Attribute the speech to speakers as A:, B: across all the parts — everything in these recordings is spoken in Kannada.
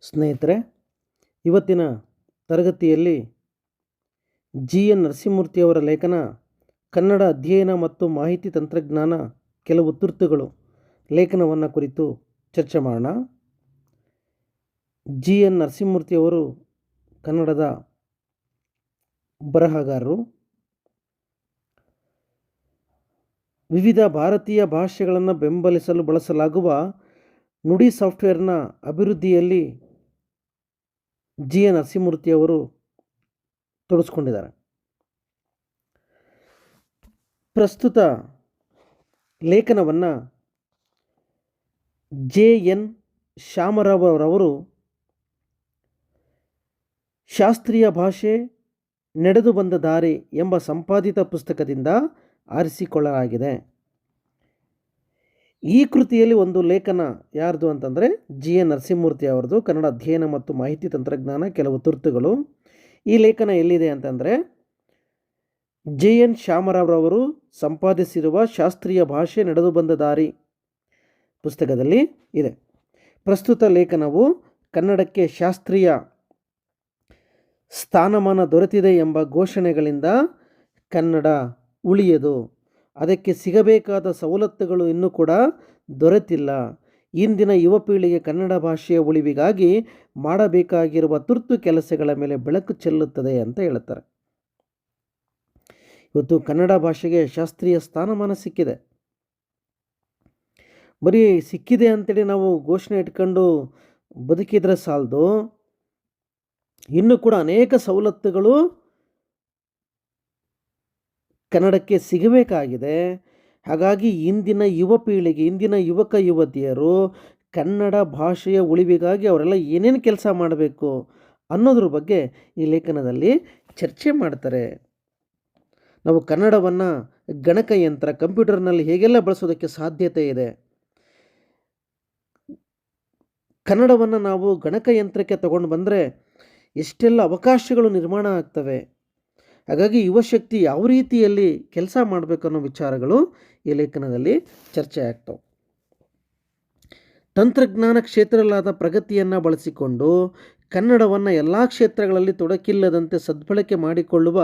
A: ಸ್ನೇಹಿತರೆ, ಇವತ್ತಿನ ತರಗತಿಯಲ್ಲಿ ಎನ್ ನರಸಿಂಹಮೂರ್ತಿಯವರ ಲೇಖನ ಕನ್ನಡ ಅಧ್ಯಯನ ಮತ್ತು ಮಾಹಿತಿ ತಂತ್ರಜ್ಞಾನ ಕೆಲವು ತುರ್ತುಗಳು ಲೇಖನವನ್ನು ಕುರಿತು ಚರ್ಚೆ ಮಾಡೋಣ. ಎನ್ ನರಸಿಂಹಮೂರ್ತಿಯವರು ಕನ್ನಡದ ಬರಹಗಾರರು. ವಿವಿಧ ಭಾರತೀಯ ಭಾಷೆಗಳನ್ನು ಬೆಂಬಲಿಸಲು ಬಳಸಲಾಗುವ ನುಡಿ ಸಾಫ್ಟ್ವೇರ್ನ ಅಭಿವೃದ್ಧಿಯಲ್ಲಿ ಎನ್ ನರಸಿಂಹಮೂರ್ತಿಯವರು ತೊಡಗಿಸ್ಕೊಂಡಿದ್ದಾರೆ. ಪ್ರಸ್ತುತ ಲೇಖನವನ್ನು ಎನ್ ಶ್ಯಾಮರಾವ್ ಅವರವರು ಶಾಸ್ತ್ರೀಯ ಭಾಷೆ ನಡೆದು ಬಂದ ದಾರಿ ಎಂಬ ಸಂಪಾದಿತ ಪುಸ್ತಕದಿಂದ ಆರಿಸಿಕೊಳ್ಳಲಾಗಿದೆ. ಈ ಕೃತಿಯಲ್ಲಿ ಒಂದು ಲೇಖನ ಯಾರ್ದು ಅಂತಂದರೆ ಎನ್ ನರಸಿಂಹಮೂರ್ತಿ ಅವರದು, ಕನ್ನಡ ಅಧ್ಯಯನ ಮತ್ತು ಮಾಹಿತಿ ತಂತ್ರಜ್ಞಾನ ಕೆಲವು ತುರ್ತುಗಳು. ಈ ಲೇಖನ ಎಲ್ಲಿದೆ ಅಂತಂದರೆ ಎನ್ ಶ್ಯಾಮರಾವ್ ಅವರು ಸಂಪಾದಿಸಿರುವ ಶಾಸ್ತ್ರೀಯ ಭಾಷೆ ನಡೆದು ಬಂದ ದಾರಿ ಪುಸ್ತಕದಲ್ಲಿ ಇದೆ. ಪ್ರಸ್ತುತ ಲೇಖನವು ಕನ್ನಡಕ್ಕೆ ಶಾಸ್ತ್ರೀಯ ಸ್ಥಾನಮಾನ ದೊರೆತಿದೆ ಎಂಬ ಘೋಷಣೆಗಳಿಂದ ಕನ್ನಡ ಉಳಿಯದು, ಅದಕ್ಕೆ ಸಿಗಬೇಕಾದ ಸವಲತ್ತುಗಳು ಇನ್ನೂ ಕೂಡ ದೊರೆತಿಲ್ಲ. ಇಂದಿನ ಯುವ ಪೀಳಿಗೆ ಕನ್ನಡ ಭಾಷೆಯ ಉಳಿವಿಗಾಗಿ ಮಾಡಬೇಕಾಗಿರುವ ತುರ್ತು ಕೆಲಸಗಳ ಮೇಲೆ ಬೆಳಕು ಚೆಲ್ಲುತ್ತದೆ ಅಂತ ಹೇಳ್ತಾರೆ. ಇವತ್ತು ಕನ್ನಡ ಭಾಷೆಗೆ ಶಾಸ್ತ್ರೀಯ ಸ್ಥಾನಮಾನ ಸಿಕ್ಕಿದೆ. ಬರೀ ಸಿಕ್ಕಿದೆ ಅಂತೇಳಿ ನಾವು ಘೋಷಣೆ ಇಟ್ಕೊಂಡು ಬದುಕಿದ್ರೆ ಸಾಲದು, ಇನ್ನೂ ಕೂಡ ಅನೇಕ ಸವಲತ್ತುಗಳು ಕನ್ನಡಕ್ಕೆ ಸಿಗಬೇಕಾಗಿದೆ. ಹಾಗಾಗಿ ಇಂದಿನ ಯುವ ಪೀಳಿಗೆ, ಇಂದಿನ ಯುವಕ ಯುವತಿಯರು ಕನ್ನಡ ಭಾಷೆಯ ಉಳಿವಿಗಾಗಿ ಅವರೆಲ್ಲ ಏನೇನು ಕೆಲಸ ಮಾಡಬೇಕು ಅನ್ನೋದ್ರ ಬಗ್ಗೆ ಈ ಲೇಖನದಲ್ಲಿ ಚರ್ಚೆ ಮಾಡ್ತಾರೆ. ನಾವು ಕನ್ನಡವನ್ನು ಗಣಕಯಂತ್ರ, ಕಂಪ್ಯೂಟರ್ನಲ್ಲಿ ಹೇಗೆಲ್ಲ ಬಳಸೋದಕ್ಕೆ ಸಾಧ್ಯತೆ ಇದೆ, ಕನ್ನಡವನ್ನು ನಾವು ಗಣಕಯಂತ್ರಕ್ಕೆ ತಗೊಂಡು ಬಂದರೆ ಎಷ್ಟೆಲ್ಲ ಅವಕಾಶಗಳು ನಿರ್ಮಾಣ ಆಗ್ತವೆ. ಹಾಗಾಗಿ ಯುವಶಕ್ತಿ ಯಾವ ರೀತಿಯಲ್ಲಿ ಕೆಲಸ ಮಾಡಬೇಕು ಅನ್ನೋ ವಿಚಾರಗಳು ಈ ಲೇಖನದಲ್ಲಿ ಚರ್ಚೆ ಆಗ್ತವೆ. ತಂತ್ರಜ್ಞಾನ ಕ್ಷೇತ್ರದಲ್ಲಾದ ಪ್ರಗತಿಯನ್ನು ಬಳಸಿಕೊಂಡು ಕನ್ನಡವನ್ನು ಎಲ್ಲ ಕ್ಷೇತ್ರಗಳಲ್ಲಿ ತೊಡಕಿಲ್ಲದಂತೆ ಸದ್ಬಳಕೆ ಮಾಡಿಕೊಳ್ಳುವ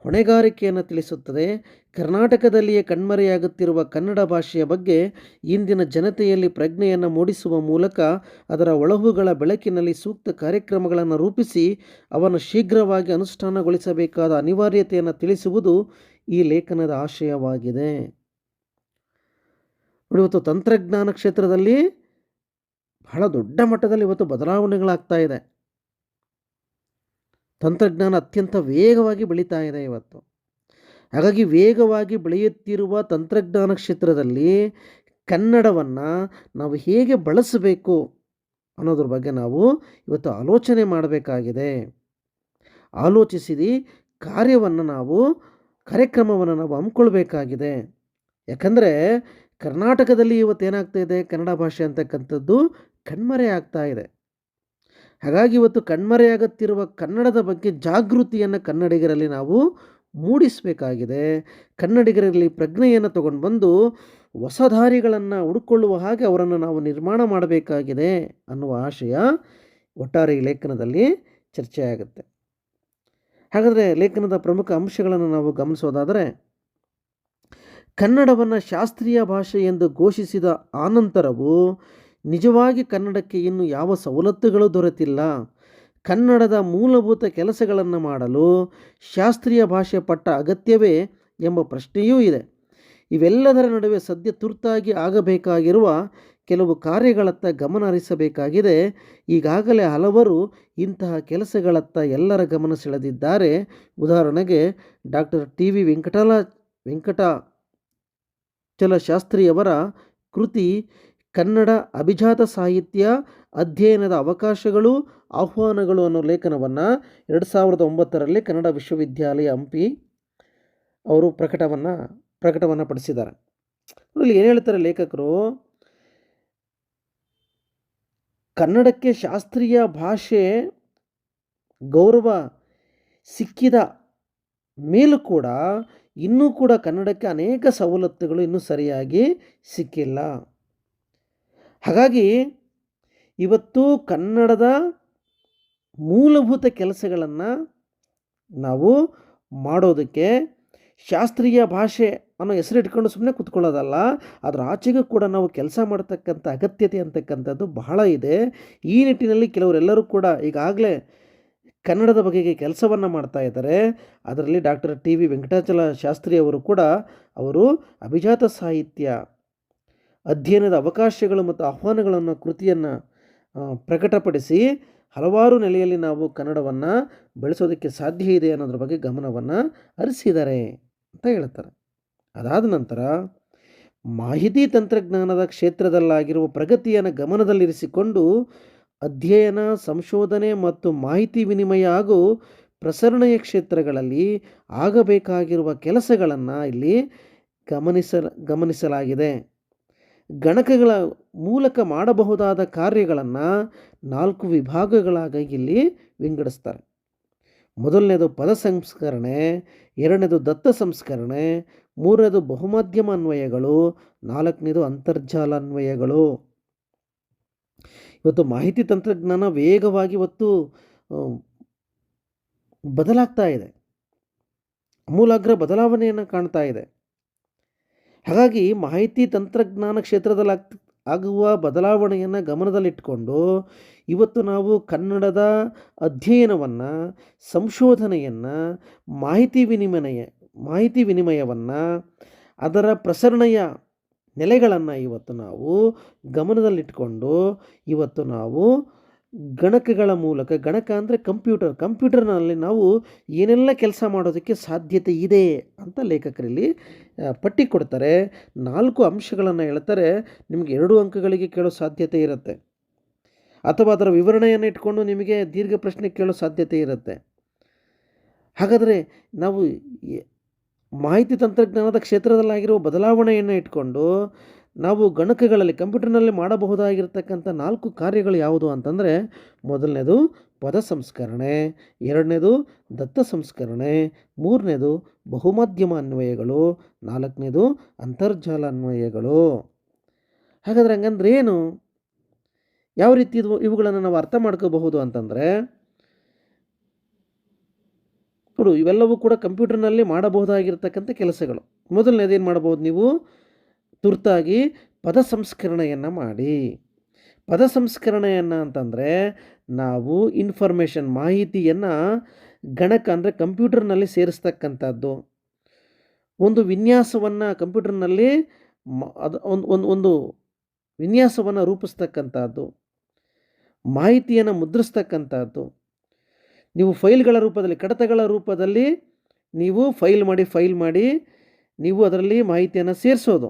A: ಹೊಣೆಗಾರಿಕೆಯನ್ನು ತಿಳಿಸುತ್ತದೆ. ಕರ್ನಾಟಕದಲ್ಲಿಯೇ ಕಣ್ಮರೆಯಾಗುತ್ತಿರುವ ಕನ್ನಡ ಭಾಷೆಯ ಬಗ್ಗೆ ಇಂದಿನ ಜನತೆಯಲ್ಲಿ ಪ್ರಜ್ಞೆಯನ್ನು ಮೂಡಿಸುವ ಮೂಲಕ ಅದರ ಒಳಹುಗಳ ಬೆಳಕಿನಲ್ಲಿ ಸೂಕ್ತ ಕಾರ್ಯಕ್ರಮಗಳನ್ನು ರೂಪಿಸಿ ಅವನ್ನು ಶೀಘ್ರವಾಗಿ ಅನುಷ್ಠಾನಗೊಳಿಸಬೇಕಾದ ಅನಿವಾರ್ಯತೆಯನ್ನು ತಿಳಿಸುವುದು ಈ ಲೇಖನದ ಆಶಯವಾಗಿದೆ. ಇವತ್ತು ತಂತ್ರಜ್ಞಾನ ಕ್ಷೇತ್ರದಲ್ಲಿ ಬಹಳ ದೊಡ್ಡ ಮಟ್ಟದಲ್ಲಿ ಇವತ್ತು ಬದಲಾವಣೆಗಳಾಗ್ತಾ ಇದೆ. ತಂತ್ರಜ್ಞಾನ ಅತ್ಯಂತ ವೇಗವಾಗಿ ಬೆಳೀತಾ ಇದೆ ಇವತ್ತು. ಹಾಗಾಗಿ ವೇಗವಾಗಿ ಬೆಳೆಯುತ್ತಿರುವ ತಂತ್ರಜ್ಞಾನ ಕ್ಷೇತ್ರದಲ್ಲಿ ಕನ್ನಡವನ್ನು ನಾವು ಹೇಗೆ ಬಳಸಬೇಕು ಅನ್ನೋದ್ರ ಬಗ್ಗೆ ನಾವು ಇವತ್ತು ಆಲೋಚನೆ ಮಾಡಬೇಕಾಗಿದೆ. ಆಲೋಚಿಸಿ ಕಾರ್ಯಕ್ರಮವನ್ನು ನಾವು ಹಮ್ಮಿಕೊಳ್ಬೇಕಾಗಿದೆ. ಯಾಕಂದರೆ ಕರ್ನಾಟಕದಲ್ಲಿ ಇವತ್ತೇನಾಗ್ತಾ ಇದೆ, ಕನ್ನಡ ಭಾಷೆ ಅಂತಕ್ಕಂಥದ್ದು ಕಣ್ಮರೆ ಆಗ್ತಾ ಇದೆ. ಹಾಗಾಗಿ ಇವತ್ತು ಕಣ್ಮರೆಯಾಗುತ್ತಿರುವ ಕನ್ನಡದ ಬಗ್ಗೆ ಜಾಗೃತಿಯನ್ನು ಕನ್ನಡಿಗರಲ್ಲಿ ನಾವು ಮೂಡಿಸಬೇಕಾಗಿದೆ. ಕನ್ನಡಿಗರಲ್ಲಿ ಪ್ರಜ್ಞೆಯನ್ನು ತಗೊಂಡು ಬಂದು ಹೊಸ ದಾರಿಗಳನ್ನು ಹುಡುಕೊಳ್ಳುವ ಹಾಗೆ ಅವರನ್ನು ನಾವು ನಿರ್ಮಾಣ ಮಾಡಬೇಕಾಗಿದೆ ಅನ್ನುವ ಆಶಯ ಒಟ್ಟಾರೆ ಈ ಲೇಖನದಲ್ಲಿ ಚರ್ಚೆಯಾಗುತ್ತೆ. ಹಾಗಾದರೆ ಲೇಖನದ ಪ್ರಮುಖ ಅಂಶಗಳನ್ನು ನಾವು ಗಮನಿಸೋದಾದರೆ, ಕನ್ನಡವನ್ನು ಶಾಸ್ತ್ರೀಯ ಭಾಷೆ ಎಂದು ಘೋಷಿಸಿದ ಆನಂತರವೂ ನಿಜವಾಗಿ ಕನ್ನಡಕ್ಕೆ ಇನ್ನು ಯಾವ ಸವಲತ್ತುಗಳು ದೊರೆತಿಲ್ಲ. ಕನ್ನಡದ ಮೂಲಭೂತ ಕೆಲಸಗಳನ್ನು ಮಾಡಲು ಶಾಸ್ತ್ರೀಯ ಭಾಷೆ ಪಟ್ಟ ಅಗತ್ಯವೇ ಎಂಬ ಪ್ರಶ್ನೆಯೂ ಇದೆ. ಇವೆಲ್ಲದರ ನಡುವೆ ಸದ್ಯ ತುರ್ತಾಗಿ ಆಗಬೇಕಾಗಿರುವ ಕೆಲವು ಕಾರ್ಯಗಳತ್ತ ಗಮನ ಹರಿಸಬೇಕಾಗಿದೆ. ಈಗಾಗಲೇ ಹಲವರು ಇಂತಹ ಕೆಲಸಗಳತ್ತ ಎಲ್ಲರ ಗಮನ ಸೆಳೆದಿದ್ದಾರೆ. ಉದಾಹರಣೆಗೆ ಡಾಕ್ಟರ್ ಟಿ.ವಿ. ವೆಂಕಟಾಚಲಶಾಸ್ತ್ರಿಯವರ ಕೃತಿ ಕನ್ನಡ ಅಭಿಜಾತ ಸಾಹಿತ್ಯ ಅಧ್ಯಯನದ ಅವಕಾಶಗಳು ಆಹ್ವಾನಗಳು ಅನ್ನೋ ಲೇಖನವನ್ನು 2009ರಲ್ಲಿ ಕನ್ನಡ ವಿಶ್ವವಿದ್ಯಾಲಯ ಹಂಪಿ ಅವರು ಪ್ರಕಟವನ್ನು ಪಡಿಸಿದ್ದಾರೆ. ಇಲ್ಲಿ ಏನು ಹೇಳ್ತಾರೆ ಲೇಖಕರು, ಕನ್ನಡಕ್ಕೆ ಶಾಸ್ತ್ರೀಯ ಭಾಷೆ ಗೌರವ ಸಿಕ್ಕಿದ ಮೇಲೂ ಕೂಡ ಇನ್ನೂ ಕೂಡ ಕನ್ನಡಕ್ಕೆ ಅನೇಕ ಸವಲತ್ತುಗಳು ಇನ್ನೂ ಸರಿಯಾಗಿ ಸಿಕ್ಕಿಲ್ಲ. ಹಾಗಾಗಿ ಇವತ್ತು ಕನ್ನಡದ ಮೂಲಭೂತ ಕೆಲಸಗಳನ್ನು ನಾವು ಮಾಡೋದಕ್ಕೆ ಶಾಸ್ತ್ರೀಯ ಭಾಷೆ ಅನ್ನೋ ಹೆಸರಿಟ್ಕೊಂಡು ಸುಮ್ಮನೆ ಕೂತ್ಕೊಳ್ಳೋದಲ್ಲ, ಅದರ ಆಚೆಗೂ ಕೂಡ ನಾವು ಕೆಲಸ ಮಾಡ್ತಕ್ಕಂಥ ಅಗತ್ಯತೆ ಅಂತಕ್ಕಂಥದ್ದು ಬಹಳ ಇದೆ. ಈ ನಿಟ್ಟಿನಲ್ಲಿ ಕೆಲವರೆಲ್ಲರೂ ಕೂಡ ಈಗಾಗಲೇ ಕನ್ನಡದ ಬಗೆಗೆ ಕೆಲಸವನ್ನು ಮಾಡ್ತಾ ಇದ್ದಾರೆ. ಅದರಲ್ಲಿ doctor T V Venkatachala Shastri ಅವರು ಕೂಡ ಅವರು ಅಭಿಜಾತ ಸಾಹಿತ್ಯ ಅಧ್ಯಯನದ ಅವಕಾಶಗಳು ಮತ್ತು ಆಹ್ವಾನಗಳನ್ನು ಕೃತಿಯನ್ನು ಪ್ರಕಟಪಡಿಸಿ ಹಲವಾರು ನೆಲೆಯಲ್ಲಿ ನಾವು ಕನ್ನಡವನ್ನು ಬೆಳೆಸೋದಕ್ಕೆ ಸಾಧ್ಯ ಇದೆ ಅನ್ನೋದ್ರ ಬಗ್ಗೆ ಗಮನವನ್ನು ಹರಿಸಿದ್ದಾರೆ ಅಂತ ಹೇಳ್ತಾರೆ. ಅದಾದ ನಂತರ ಮಾಹಿತಿ ತಂತ್ರಜ್ಞಾನದ ಕ್ಷೇತ್ರದಲ್ಲಾಗಿರುವ ಪ್ರಗತಿಯನ್ನು ಗಮನದಲ್ಲಿರಿಸಿಕೊಂಡು ಅಧ್ಯಯನ, ಸಂಶೋಧನೆ ಮತ್ತು ಮಾಹಿತಿ ವಿನಿಮಯ ಹಾಗೂ ಪ್ರಸರಣೆಯ ಕ್ಷೇತ್ರಗಳಲ್ಲಿ ಆಗಬೇಕಾಗಿರುವ ಕೆಲಸಗಳನ್ನು ಇಲ್ಲಿ ಗಮನಿಸಲಾಗಿದೆ. ಗಣಕಗಳ ಮೂಲಕ ಮಾಡಬಹುದಾದ ಕಾರ್ಯಗಳನ್ನು 4 ವಿಭಾಗಗಳಾಗಿ ಇಲ್ಲಿ ವಿಂಗಡಿಸ್ತಾರೆ. ಮೊದಲನೇದು ಪದ ಸಂಸ್ಕರಣೆ, ಎರಡನೇದು ದತ್ತ ಸಂಸ್ಕರಣೆ, ಮೂರನೇದು ಬಹುಮಾಧ್ಯಮ ಅನ್ವಯಗಳು, ನಾಲ್ಕನೇದು ಅಂತರ್ಜಾಲ ಅನ್ವಯಗಳು. ಇವತ್ತು ಮಾಹಿತಿ ತಂತ್ರಜ್ಞಾನ ವೇಗವಾಗಿ ಇವತ್ತು ಬದಲಾಗ್ತಾ ಇದೆ, ಆಮೂಲಾಗ್ರ ಬದಲಾವಣೆಯನ್ನು ಕಾಣ್ತಾ ಇದೆ. ಹಾಗಾಗಿ ಮಾಹಿತಿ ತಂತ್ರಜ್ಞಾನ ಕ್ಷೇತ್ರದಲ್ಲಿ ಆಗುವ ಬದಲಾವಣೆಯನ್ನು ಗಮನದಲ್ಲಿಟ್ಕೊಂಡು ಇವತ್ತು ನಾವು ಕನ್ನಡದ ಅಧ್ಯಯನವನ್ನು, ಸಂಶೋಧನೆಯನ್ನು, ಮಾಹಿತಿ ವಿನಿಮಯವನ್ನು, ಅದರ ಪ್ರಸರಣೆಯ ನೆಲೆಗಳನ್ನು ಇವತ್ತು ನಾವು ಗಮನದಲ್ಲಿಟ್ಕೊಂಡು ಇವತ್ತು ನಾವು ಗಣಕಗಳ ಮೂಲಕ, ಗಣಕ ಅಂದರೆ ಕಂಪ್ಯೂಟರ್ನಲ್ಲಿ ನಾವು ಏನೆಲ್ಲ ಕೆಲಸ ಮಾಡೋದಕ್ಕೆ ಸಾಧ್ಯತೆ ಇದೆ ಅಂತ ಲೇಖಕರಲ್ಲಿ ಪಟ್ಟಿ ಕೊಡ್ತಾರೆ. 4 ಅಂಶಗಳನ್ನು ಹೇಳ್ತಾರೆ. ನಿಮಗೆ 2 ಅಂಕಗಳಿಗೆ ಕೇಳೋ ಸಾಧ್ಯತೆ ಇರುತ್ತೆ, ಅಥವಾ ಅದರ ವಿವರಣೆಯನ್ನು ಇಟ್ಕೊಂಡು ನಿಮಗೆ ದೀರ್ಘ ಪ್ರಶ್ನೆ ಕೇಳೋ ಸಾಧ್ಯತೆ ಇರುತ್ತೆ. ಹಾಗಾದರೆ ನಾವು ಮಾಹಿತಿ ತಂತ್ರಜ್ಞಾನದ ಕ್ಷೇತ್ರದಲ್ಲಾಗಿರುವ ಬದಲಾವಣೆಯನ್ನು ಇಟ್ಕೊಂಡು ನಾವು ಗಣಕಗಳಲ್ಲಿ ಕಂಪ್ಯೂಟರ್ನಲ್ಲಿ ಮಾಡಬಹುದಾಗಿರ್ತಕ್ಕಂಥ 4 ಕಾರ್ಯಗಳು ಯಾವುದು ಅಂತಂದರೆ, ಮೊದಲನೇದು ಪದ ಸಂಸ್ಕರಣೆ, ಎರಡನೇದು ದತ್ತ ಸಂಸ್ಕರಣೆ, ಮೂರನೇದು ಬಹುಮಾಧ್ಯಮ ಅನ್ವಯಗಳು, ನಾಲ್ಕನೇದು ಅಂತರ್ಜಾಲ ಅನ್ವಯಗಳು. ಹಾಗಾದರೆ ಹಂಗಂದ್ರೆ ಏನು? ಯಾವ ರೀತಿ ಇವುಗಳನ್ನು ನಾವು ಅರ್ಥ ಮಾಡ್ಕೋಬಹುದು ಅಂತಂದರೆ, ನೋಡು, ಇವೆಲ್ಲವೂ ಕೂಡ ಕಂಪ್ಯೂಟರ್ನಲ್ಲಿ ಮಾಡಬಹುದಾಗಿರ್ತಕ್ಕಂಥ ಕೆಲಸಗಳು. ಮೊದಲನೇದು ಏನು ಮಾಡ್ಬೋದು ನೀವು? ತುರ್ತಾಗಿ ಪದ ಸಂಸ್ಕರಣೆಯನ್ನು ಮಾಡಿ. ಪದ ಸಂಸ್ಕರಣೆಯನ್ನು ಅಂತಂದರೆ ನಾವು ಮಾಹಿತಿಯನ್ನು ಗಣಕ ಅಂದರೆ ಕಂಪ್ಯೂಟರ್ನಲ್ಲಿ ಸೇರಿಸ್ತಕ್ಕಂಥದ್ದು. ಒಂದು ವಿನ್ಯಾಸವನ್ನು ಕಂಪ್ಯೂಟರ್ನಲ್ಲಿ ಒಂದು ವಿನ್ಯಾಸವನ್ನು ರೂಪಿಸ್ತಕ್ಕಂಥದ್ದು, ಮಾಹಿತಿಯನ್ನು ಮುದ್ರಿಸ್ತಕ್ಕಂಥದ್ದು. ನೀವು ಫೈಲ್ಗಳ ರೂಪದಲ್ಲಿ, ಕಡತಗಳ ರೂಪದಲ್ಲಿ ನೀವು ಫೈಲ್ ಮಾಡಿ ನೀವು ಅದರಲ್ಲಿ ಮಾಹಿತಿಯನ್ನು ಸೇರಿಸೋದು,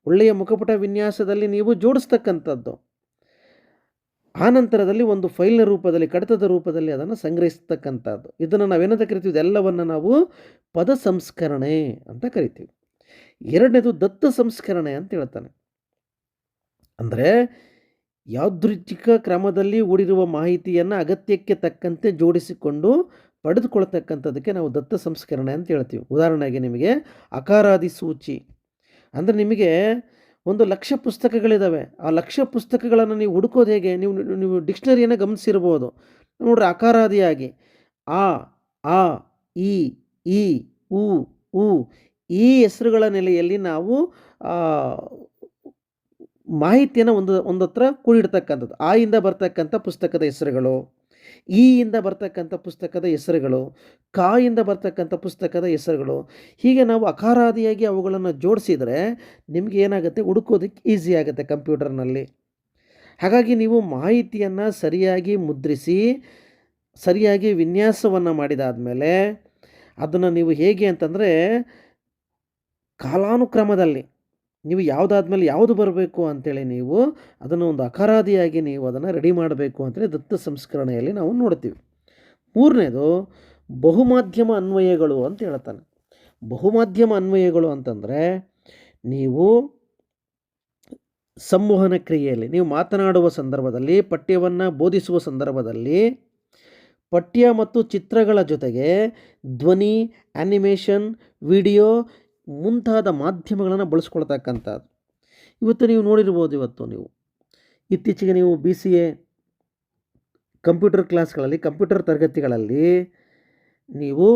A: ಒಳ್ಳೆಯ ಮುಖಪುಟ ವಿನ್ಯಾಸದಲ್ಲಿ ನೀವು ಜೋಡಿಸ್ತಕ್ಕಂಥದ್ದು. ಆನಂತರದಲ್ಲಿ ಒಂದು ಫೈಲ್ನ ರೂಪದಲ್ಲಿ, ಕಡತದ ರೂಪದಲ್ಲಿ ಅದನ್ನು ಸಂಗ್ರಹಿಸ್ತಕ್ಕಂಥದ್ದು. ಇದನ್ನು ನಾವೇನಂತ ಕರಿತೀವಿ? ಇದೆಲ್ಲವನ್ನು ನಾವು ಪದ ಸಂಸ್ಕರಣೆ ಅಂತ ಕರಿತೀವಿ. ಎರಡನೇದು ದತ್ತ ಸಂಸ್ಕರಣೆ ಅಂತ ಹೇಳ್ತಾನೆ. ಅಂದರೆ ಯಾದೃಚ್ಛಿಕ ಕ್ರಮದಲ್ಲಿ ಹೂಡಿರುವ ಮಾಹಿತಿಯನ್ನು ಅಗತ್ಯಕ್ಕೆ ತಕ್ಕಂತೆ ಜೋಡಿಸಿಕೊಂಡು ಪಡೆದುಕೊಳ್ತಕ್ಕಂಥದ್ದಕ್ಕೆ ನಾವು ದತ್ತ ಸಂಸ್ಕರಣೆ ಅಂತ ಹೇಳ್ತೀವಿ. ಉದಾಹರಣೆಗೆ ನಿಮಗೆ ಅಕಾರಾದಿ ಸೂಚಿ ಅಂದರೆ, ನಿಮಗೆ 1,00,000 ಪುಸ್ತಕಗಳಿದ್ದಾವೆ. ಆ 1,00,000 ಪುಸ್ತಕಗಳನ್ನು ನೀವು ಹುಡುಕೋದು ಹೇಗೆ? ನೀವು ಡಿಕ್ಷನರಿಯನ್ನು ಗಮನಿಸಿರ್ಬೋದು. ನೋಡ್ರಿ, ಅಕಾರಾದಿಯಾಗಿ ಆ, ಆ, ಈ, ಉ, ಈ ಹೆಸರುಗಳ ನೆಲೆಯಲ್ಲಿ ನಾವು ಮಾಹಿತಿಯನ್ನು ಒಂದತ್ರ ಕೂಡಿಡ್ತಕ್ಕಂಥದ್ದು. ಆ ಇಂದ ಬರ್ತಕ್ಕಂಥ ಪುಸ್ತಕದ ಹೆಸರುಗಳು, ಈ ಇಂದ ಬರ್ತಕ್ಕಂಥ ಪುಸ್ತಕದ ಹೆಸರುಗಳು, ಕಾ ಇಂದ ಬರ್ತಕ್ಕಂಥ ಪುಸ್ತಕದ ಹೆಸರುಗಳು. ಹೀಗೆ ನಾವು ಅಕಾರಾದಿಯಾಗಿ ಅವುಗಳನ್ನು ಜೋಡಿಸಿದರೆ ನಿಮಗೆ ಏನಾಗುತ್ತೆ? ಹುಡುಕೋದಕ್ಕೆ ಈಸಿ ಆಗುತ್ತೆ ಕಂಪ್ಯೂಟರ್ನಲ್ಲಿ. ಹಾಗಾಗಿ ನೀವು ಮಾಹಿತಿಯನ್ನು ಸರಿಯಾಗಿ ಮುದ್ರಿಸಿ, ಸರಿಯಾಗಿ ವಿನ್ಯಾಸವನ್ನು ಮಾಡಿದಾದಮೇಲೆ ಅದನ್ನು ನೀವು ಹೇಗೆ ಅಂತಂದರೆ, ಕಾಲಾನುಕ್ರಮದಲ್ಲಿ ನೀವು ಯಾವುದಾದ್ಮೇಲೆ ಯಾವುದು ಬರಬೇಕು ಅಂಥೇಳಿ ನೀವು ಅದನ್ನು ಒಂದು ಅಕಾರಾದಿಯಾಗಿ ನೀವು ಅದನ್ನು ರೆಡಿ ಮಾಡಬೇಕು ಅಂತೇಳಿ ದತ್ತ ಸಂಸ್ಕರಣೆಯಲ್ಲಿ ನಾವು ನೋಡ್ತೀವಿ. ಮೂರನೇದು ಬಹುಮಾಧ್ಯಮ ಅನ್ವಯಗಳು ಅಂತ ಹೇಳ್ತಾನೆ. ಬಹುಮಾಧ್ಯಮ ಅನ್ವಯಗಳು ಅಂತಂದರೆ, ನೀವು ಸಂವಹನ ಕ್ರಿಯೆಯಲ್ಲಿ, ನೀವು ಮಾತನಾಡುವ ಸಂದರ್ಭದಲ್ಲಿ, ಪಠ್ಯವನ್ನು ಬೋಧಿಸುವ ಸಂದರ್ಭದಲ್ಲಿ ಪಠ್ಯ ಮತ್ತು ಚಿತ್ರಗಳ ಜೊತೆಗೆ ಧ್ವನಿ, ಆ್ಯನಿಮೇಷನ್, ವಿಡಿಯೋ ಮುಂತಾದ ಮಾಧ್ಯಮಗಳನ್ನು ಬಳಸ್ಕೊಳ್ತಕ್ಕಂಥದ್ದು. ಇವತ್ತು ನೀವು ನೋಡಿರ್ಬೋದು, ಇವತ್ತು ನೀವು ಇತ್ತೀಚೆಗೆ ನೀವು BCA ಕಂಪ್ಯೂಟರ್ ಕ್ಲಾಸ್ಗಳಲ್ಲಿ, ಕಂಪ್ಯೂಟರ್ ತರಗತಿಗಳಲ್ಲಿ ನೀವು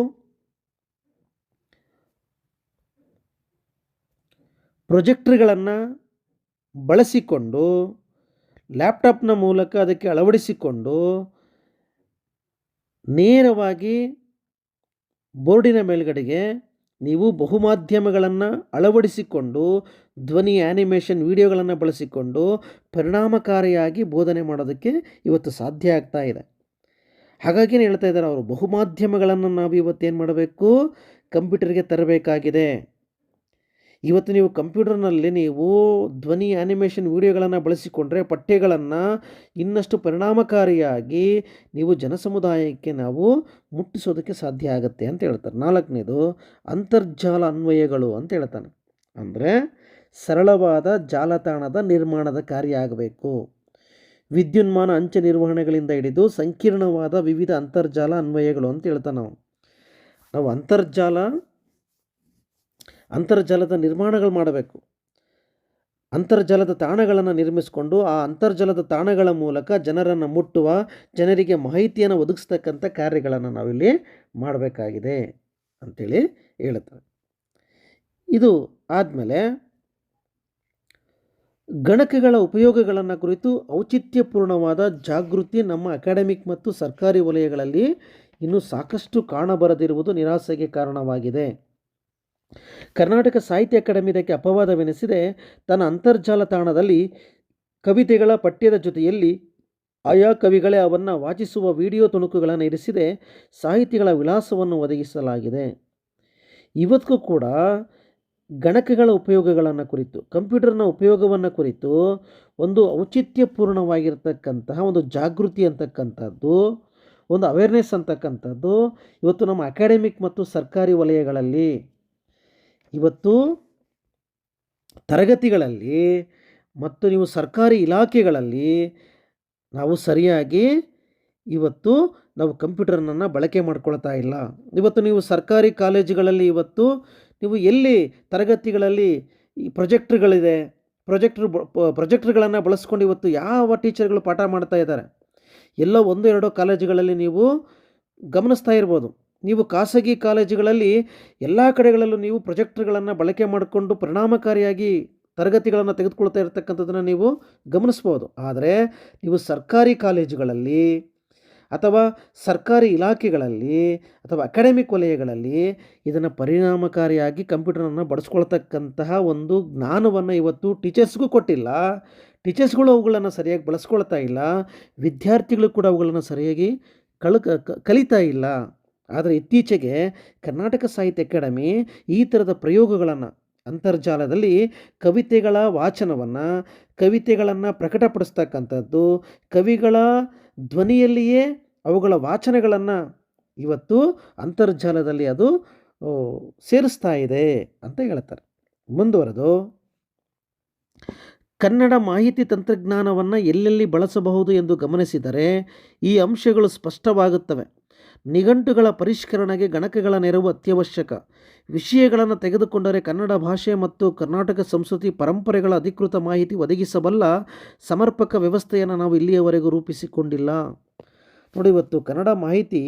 A: ಪ್ರೊಜೆಕ್ಟರ್ಗಳನ್ನು ಬಳಸಿಕೊಂಡು ಲ್ಯಾಪ್ಟಾಪ್ನ ಮೂಲಕ ಅದಕ್ಕೆ ಅಳವಡಿಸಿಕೊಂಡು ನೇರವಾಗಿ ಬೋರ್ಡಿನ ಮೇಲ್ಗಡೆಗೆ ನೀವು ಬಹುಮಾಧ್ಯಮಗಳನ್ನು ಅಳವಡಿಸಿಕೊಂಡು ಧ್ವನಿ ಆ್ಯನಿಮೇಷನ್ ವಿಡಿಯೋಗಳನ್ನು ಬಳಸಿಕೊಂಡು ಪರಿಣಾಮಕಾರಿಯಾಗಿ ಬೋಧನೆ ಮಾಡೋದಕ್ಕೆ ಇವತ್ತು ಸಾಧ್ಯ ಆಗ್ತಾ ಇದೆ. ಹಾಗಾಗಿನೇ ಹೇಳ್ತಾ ಇದ್ದಾರೆ ಅವರು, ಬಹುಮಾಧ್ಯಮಗಳನ್ನು ನಾವು ಇವತ್ತೇನು ಮಾಡಬೇಕು, ಕಂಪ್ಯೂಟರ್ಗೆ ತರಬೇಕಾಗಿದೆ. ಇವತ್ತು ನೀವು ಕಂಪ್ಯೂಟರ್ನಲ್ಲಿ ನೀವು ಧ್ವನಿ ಆ್ಯನಿಮೇಷನ್ ವಿಡಿಯೋಗಳನ್ನು ಬಳಸಿಕೊಂಡ್ರೆ ಪಠ್ಯಗಳನ್ನು ಇನ್ನಷ್ಟು ಪರಿಣಾಮಕಾರಿಯಾಗಿ ನೀವು ಜನಸಮುದಾಯಕ್ಕೆ ನಾವು ಮುಟ್ಟಿಸೋದಕ್ಕೆ ಸಾಧ್ಯ ಆಗುತ್ತೆ ಅಂತ ಹೇಳ್ತಾರೆ. 4ನೇದು ಅಂತರ್ಜಾಲ ಅನ್ವಯಗಳು ಅಂತ ಹೇಳ್ತಾನೆ. ಅಂದರೆ ಸರಳವಾದ ಜಾಲತಾಣದ ನಿರ್ಮಾಣದ ಕಾರ್ಯ ಆಗಬೇಕು. ವಿದ್ಯುನ್ಮಾನ ಅಂಚೆ ನಿರ್ವಹಣೆಗಳಿಂದ ಹಿಡಿದು ಸಂಕೀರ್ಣವಾದ ವಿವಿಧ ಅಂತರ್ಜಾಲ ಅನ್ವಯಗಳು ಅಂತ ಹೇಳ್ತಾನೆ. ನಾವು ಅಂತರ್ಜಾಲದ ನಿರ್ಮಾಣಗಳು ಮಾಡಬೇಕು. ಅಂತರ್ಜಾಲದ ತಾಣಗಳನ್ನು ನಿರ್ಮಿಸಿಕೊಂಡು ಆ ಅಂತರ್ಜಾಲದ ತಾಣಗಳ ಮೂಲಕ ಜನರನ್ನು ಮುಟ್ಟುವ, ಜನರಿಗೆ ಮಾಹಿತಿಯನ್ನು ಒದಗಿಸ್ತಕ್ಕಂಥ ಕಾರ್ಯಗಳನ್ನು ನಾವಿಲ್ಲಿ ಮಾಡಬೇಕಾಗಿದೆ ಅಂಥೇಳಿ ಹೇಳುತ್ತಾರೆ. ಇದು ಆದಮೇಲೆ ಗಣಕಗಳ ಉಪಯೋಗಗಳನ್ನು ಕುರಿತು ಔಚಿತ್ಯಪೂರ್ಣವಾದ ಜಾಗೃತಿ ನಮ್ಮ ಅಕಾಡೆಮಿಕ್ ಮತ್ತು ಸರ್ಕಾರಿ ವಲಯಗಳಲ್ಲಿ ಇನ್ನೂ ಸಾಕಷ್ಟು ಕಾಣಬರದಿರುವುದು ನಿರಾಸೆಗೆ ಕಾರಣವಾಗಿದೆ. ಕರ್ನಾಟಕ ಸಾಹಿತ್ಯ ಅಕಾಡೆಮಿ ಇದಕ್ಕೆ ಅಪವಾದವೆನಿಸಿದೆ. ತನ್ನ ಅಂತರ್ಜಾಲ ತಾಣದಲ್ಲಿ ಕವಿತೆಗಳ ಪಠ್ಯದ ಜೊತೆಯಲ್ಲಿ ಆಯಾ ಕವಿಗಳೇ ಅವನ್ನು ವಾಚಿಸುವ ವಿಡಿಯೋ ತುಣುಕುಗಳನ್ನು ಇರಿಸಿದೆ ಸಾಹಿತಿಗಳ ವಿಳಾಸವನ್ನು ಒದಗಿಸಲಾಗಿದೆ. ಇವತ್ತಿಗೂ ಕೂಡ ಗಣಕಗಳ ಉಪಯೋಗಗಳನ್ನು ಕುರಿತು, ಕಂಪ್ಯೂಟರ್ನ ಉಪಯೋಗವನ್ನು ಕುರಿತು ಒಂದು ಔಚಿತ್ಯಪೂರ್ಣವಾಗಿರ್ತಕ್ಕಂತಹ ಒಂದು ಜಾಗೃತಿ ಅಂತಕ್ಕಂಥದ್ದು, ಒಂದು ಅವೇರ್ನೆಸ್ ಅಂತಕ್ಕಂಥದ್ದು ಇವತ್ತು ನಮ್ಮ ಅಕಾಡೆಮಿಕ್ ಮತ್ತು ಸರ್ಕಾರಿ ವಲಯಗಳಲ್ಲಿ, ಇವತ್ತು ತರಗತಿಗಳಲ್ಲಿ ಮತ್ತು ನೀವು ಸರ್ಕಾರಿ ಇಲಾಖೆಗಳಲ್ಲಿ ನಾವು ಸರಿಯಾಗಿ ಇವತ್ತು ನಾವು ಕಂಪ್ಯೂಟರ್ನನ್ನು ಬಳಕೆ ಮಾಡ್ಕೊಳ್ತಾ ಇಲ್ಲ. ಇವತ್ತು ನೀವು ಸರ್ಕಾರಿ ಕಾಲೇಜುಗಳಲ್ಲಿ ಇವತ್ತು ನೀವು ಎಲ್ಲಿ ತರಗತಿಗಳಲ್ಲಿ ಈ ಪ್ರೊಜೆಕ್ಟರ್ಗಳನ್ನು ಬಳಸ್ಕೊಂಡು ಇವತ್ತು ಯಾವ ಟೀಚರ್ಗಳು ಪಾಠ ಮಾಡ್ತಾ ಇದ್ದಾರೆ? ಎಲ್ಲೋ 1-2 ಕಾಲೇಜುಗಳಲ್ಲಿ ನೀವು ಗಮನಿಸ್ತಾ ಇರ್ಬೋದು. ನೀವು ಖಾಸಗಿ ಕಾಲೇಜುಗಳಲ್ಲಿ ಎಲ್ಲ ಕಡೆಗಳಲ್ಲೂ ನೀವು ಪ್ರೊಜೆಕ್ಟರ್ಗಳನ್ನು ಬಳಕೆ ಮಾಡಿಕೊಂಡು ಪರಿಣಾಮಕಾರಿಯಾಗಿ ತರಗತಿಗಳನ್ನು ತೆಗೆದುಕೊಳ್ತಾ ಇರತಕ್ಕಂಥದ್ದನ್ನು ನೀವು ಗಮನಿಸ್ಬೋದು. ಆದರೆ ನೀವು ಸರ್ಕಾರಿ ಕಾಲೇಜುಗಳಲ್ಲಿ ಅಥವಾ ಸರ್ಕಾರಿ ಇಲಾಖೆಗಳಲ್ಲಿ ಅಥವಾ ಅಕಾಡೆಮಿಕ್ ವಲಯಗಳಲ್ಲಿ ಇದನ್ನು ಪರಿಣಾಮಕಾರಿಯಾಗಿ ಕಂಪ್ಯೂಟರನ್ನು ಬಳಸ್ಕೊಳ್ತಕ್ಕಂತಹ ಒಂದು ಜ್ಞಾನವನ್ನು ಇವತ್ತು ಟೀಚರ್ಸ್ಗೂ ಕೊಟ್ಟಿಲ್ಲ. ಟೀಚರ್ಸ್ಗಳು ಅವುಗಳನ್ನು ಸರಿಯಾಗಿ ಬಳಸ್ಕೊಳ್ತಾ ಇಲ್ಲ. ವಿದ್ಯಾರ್ಥಿಗಳು ಕೂಡ ಅವುಗಳನ್ನು ಸರಿಯಾಗಿ ಕಲಿತಾ ಇಲ್ಲ. ಆದರೆ ಇತ್ತೀಚೆಗೆ ಕರ್ನಾಟಕ ಸಾಹಿತ್ಯ ಅಕಾಡೆಮಿ ಈ ಥರದ ಪ್ರಯೋಗಗಳನ್ನು ಅಂತರ್ಜಾಲದಲ್ಲಿ ಕವಿತೆಗಳ ವಾಚನವನ್ನು, ಕವಿತೆಗಳನ್ನು ಪ್ರಕಟಪಡಿಸ್ತಕ್ಕಂಥದ್ದು, ಕವಿಗಳ ಧ್ವನಿಯಲ್ಲಿಯೇ ಅವುಗಳ ವಾಚನಗಳನ್ನು ಇವತ್ತು ಅಂತರ್ಜಾಲದಲ್ಲಿ ಅದು ಸೇರಿಸ್ತಾ ಇದೆ ಅಂತ ಹೇಳ್ತಾರೆ. ಮುಂದುವರೆದು ಕನ್ನಡ ಮಾಹಿತಿ ತಂತ್ರಜ್ಞಾನವನ್ನು ಎಲ್ಲೆಲ್ಲಿ ಬಳಸಬಹುದು ಎಂದು ಗಮನಿಸಿದರೆ ಈ ಅಂಶಗಳು ಸ್ಪಷ್ಟವಾಗುತ್ತವೆ. ನಿಘಂಟುಗಳ ಪರಿಷ್ಕರಣೆಗೆ ಗಣಕಗಳ ನೆರವು ಅತ್ಯವಶ್ಯಕ. ವಿಷಯಗಳನ್ನು ತೆಗೆದುಕೊಂಡರೆ ಕನ್ನಡ ಭಾಷೆ ಮತ್ತು ಕರ್ನಾಟಕ ಸಂಸ್ಕೃತಿ ಪರಂಪರೆಗಳ ಅಧಿಕೃತ ಮಾಹಿತಿ ಒದಗಿಸಬಲ್ಲ ಸಮರ್ಪಕ ವ್ಯವಸ್ಥೆಯನ್ನು ನಾವು ಇಲ್ಲಿಯವರೆಗೂ ರೂಪಿಸಿಕೊಂಡಿಲ್ಲ. ನೋಡಿ, ಇವತ್ತು ಕನ್ನಡ ಮಾಹಿತಿ,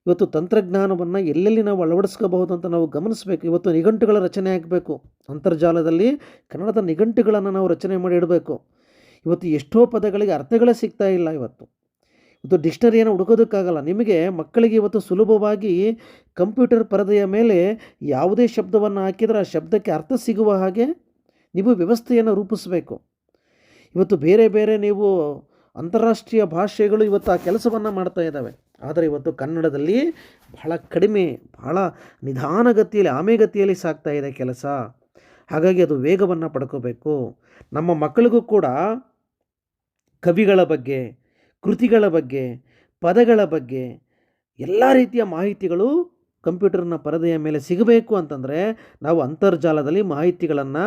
A: ಇವತ್ತು ತಂತ್ರಜ್ಞಾನವನ್ನು ಎಲ್ಲೆಲ್ಲಿ ನಾವು ಅಳವಡಿಸ್ಕೋಬಹುದು ಅಂತ ನಾವು ಗಮನಿಸಬೇಕು. ಇವತ್ತು ನಿಘಂಟುಗಳ ರಚನೆ ಆಗಬೇಕು. ಅಂತರ್ಜಾಲದಲ್ಲಿ ಕನ್ನಡದ ನಿಘಂಟುಗಳನ್ನು ನಾವು ರಚನೆ ಮಾಡಿ ಇಡಬೇಕು. ಇವತ್ತು ಎಷ್ಟೋ ಪದಗಳಿಗೆ ಅರ್ಥಗಳೇ ಸಿಗ್ತಾ ಇಲ್ಲ. ಇವತ್ತು ಡಿಕ್ಷನರಿಯನ್ನು ಹುಡುಕೋದಕ್ಕಾಗಲ್ಲ. ನಿಮಗೆ ಮಕ್ಕಳಿಗೆ ಇವತ್ತು ಸುಲಭವಾಗಿ ಕಂಪ್ಯೂಟರ್ ಪರದೆಯ ಮೇಲೆ ಯಾವುದೇ ಶಬ್ದವನ್ನು ಹಾಕಿದರೆ ಆ ಶಬ್ದಕ್ಕೆ ಅರ್ಥ ಸಿಗುವ ಹಾಗೆ ನೀವು ವ್ಯವಸ್ಥೆಯನ್ನು ರೂಪಿಸಬೇಕು. ಇವತ್ತು ಬೇರೆ ಬೇರೆ ನೀವು ಅಂತಾರಾಷ್ಟ್ರೀಯ ಭಾಷೆಗಳು ಇವತ್ತು ಆ ಕೆಲಸವನ್ನು ಮಾಡ್ತಾ ಇದ್ದಾವೆ. ಆದರೆ ಇವತ್ತು ಕನ್ನಡದಲ್ಲಿ ಬಹಳ ಕಡಿಮೆ, ಬಹಳ ನಿಧಾನಗತಿಯಲ್ಲಿ, ಆಮೆಗತಿಯಲ್ಲಿ ಸಾಗ್ತಾ ಇದೆ ಕೆಲಸ. ಹಾಗಾಗಿ ಅದು ವೇಗವನ್ನು ಪಡ್ಕೋಬೇಕು. ನಮ್ಮ ಮಕ್ಕಳಿಗೂ ಕೂಡ ಕವಿಗಳ ಬಗ್ಗೆ, ಕೃತಿಗಳ ಬಗ್ಗೆ, ಪದಗಳ ಬಗ್ಗೆ ಎಲ್ಲ ರೀತಿಯ ಮಾಹಿತಿಗಳು ಕಂಪ್ಯೂಟರ್ನ ಪರದೆಯ ಮೇಲೆ ಸಿಗಬೇಕು ಅಂತಂದರೆ ನಾವು ಅಂತರ್ಜಾಲದಲ್ಲಿ ಮಾಹಿತಿಗಳನ್ನು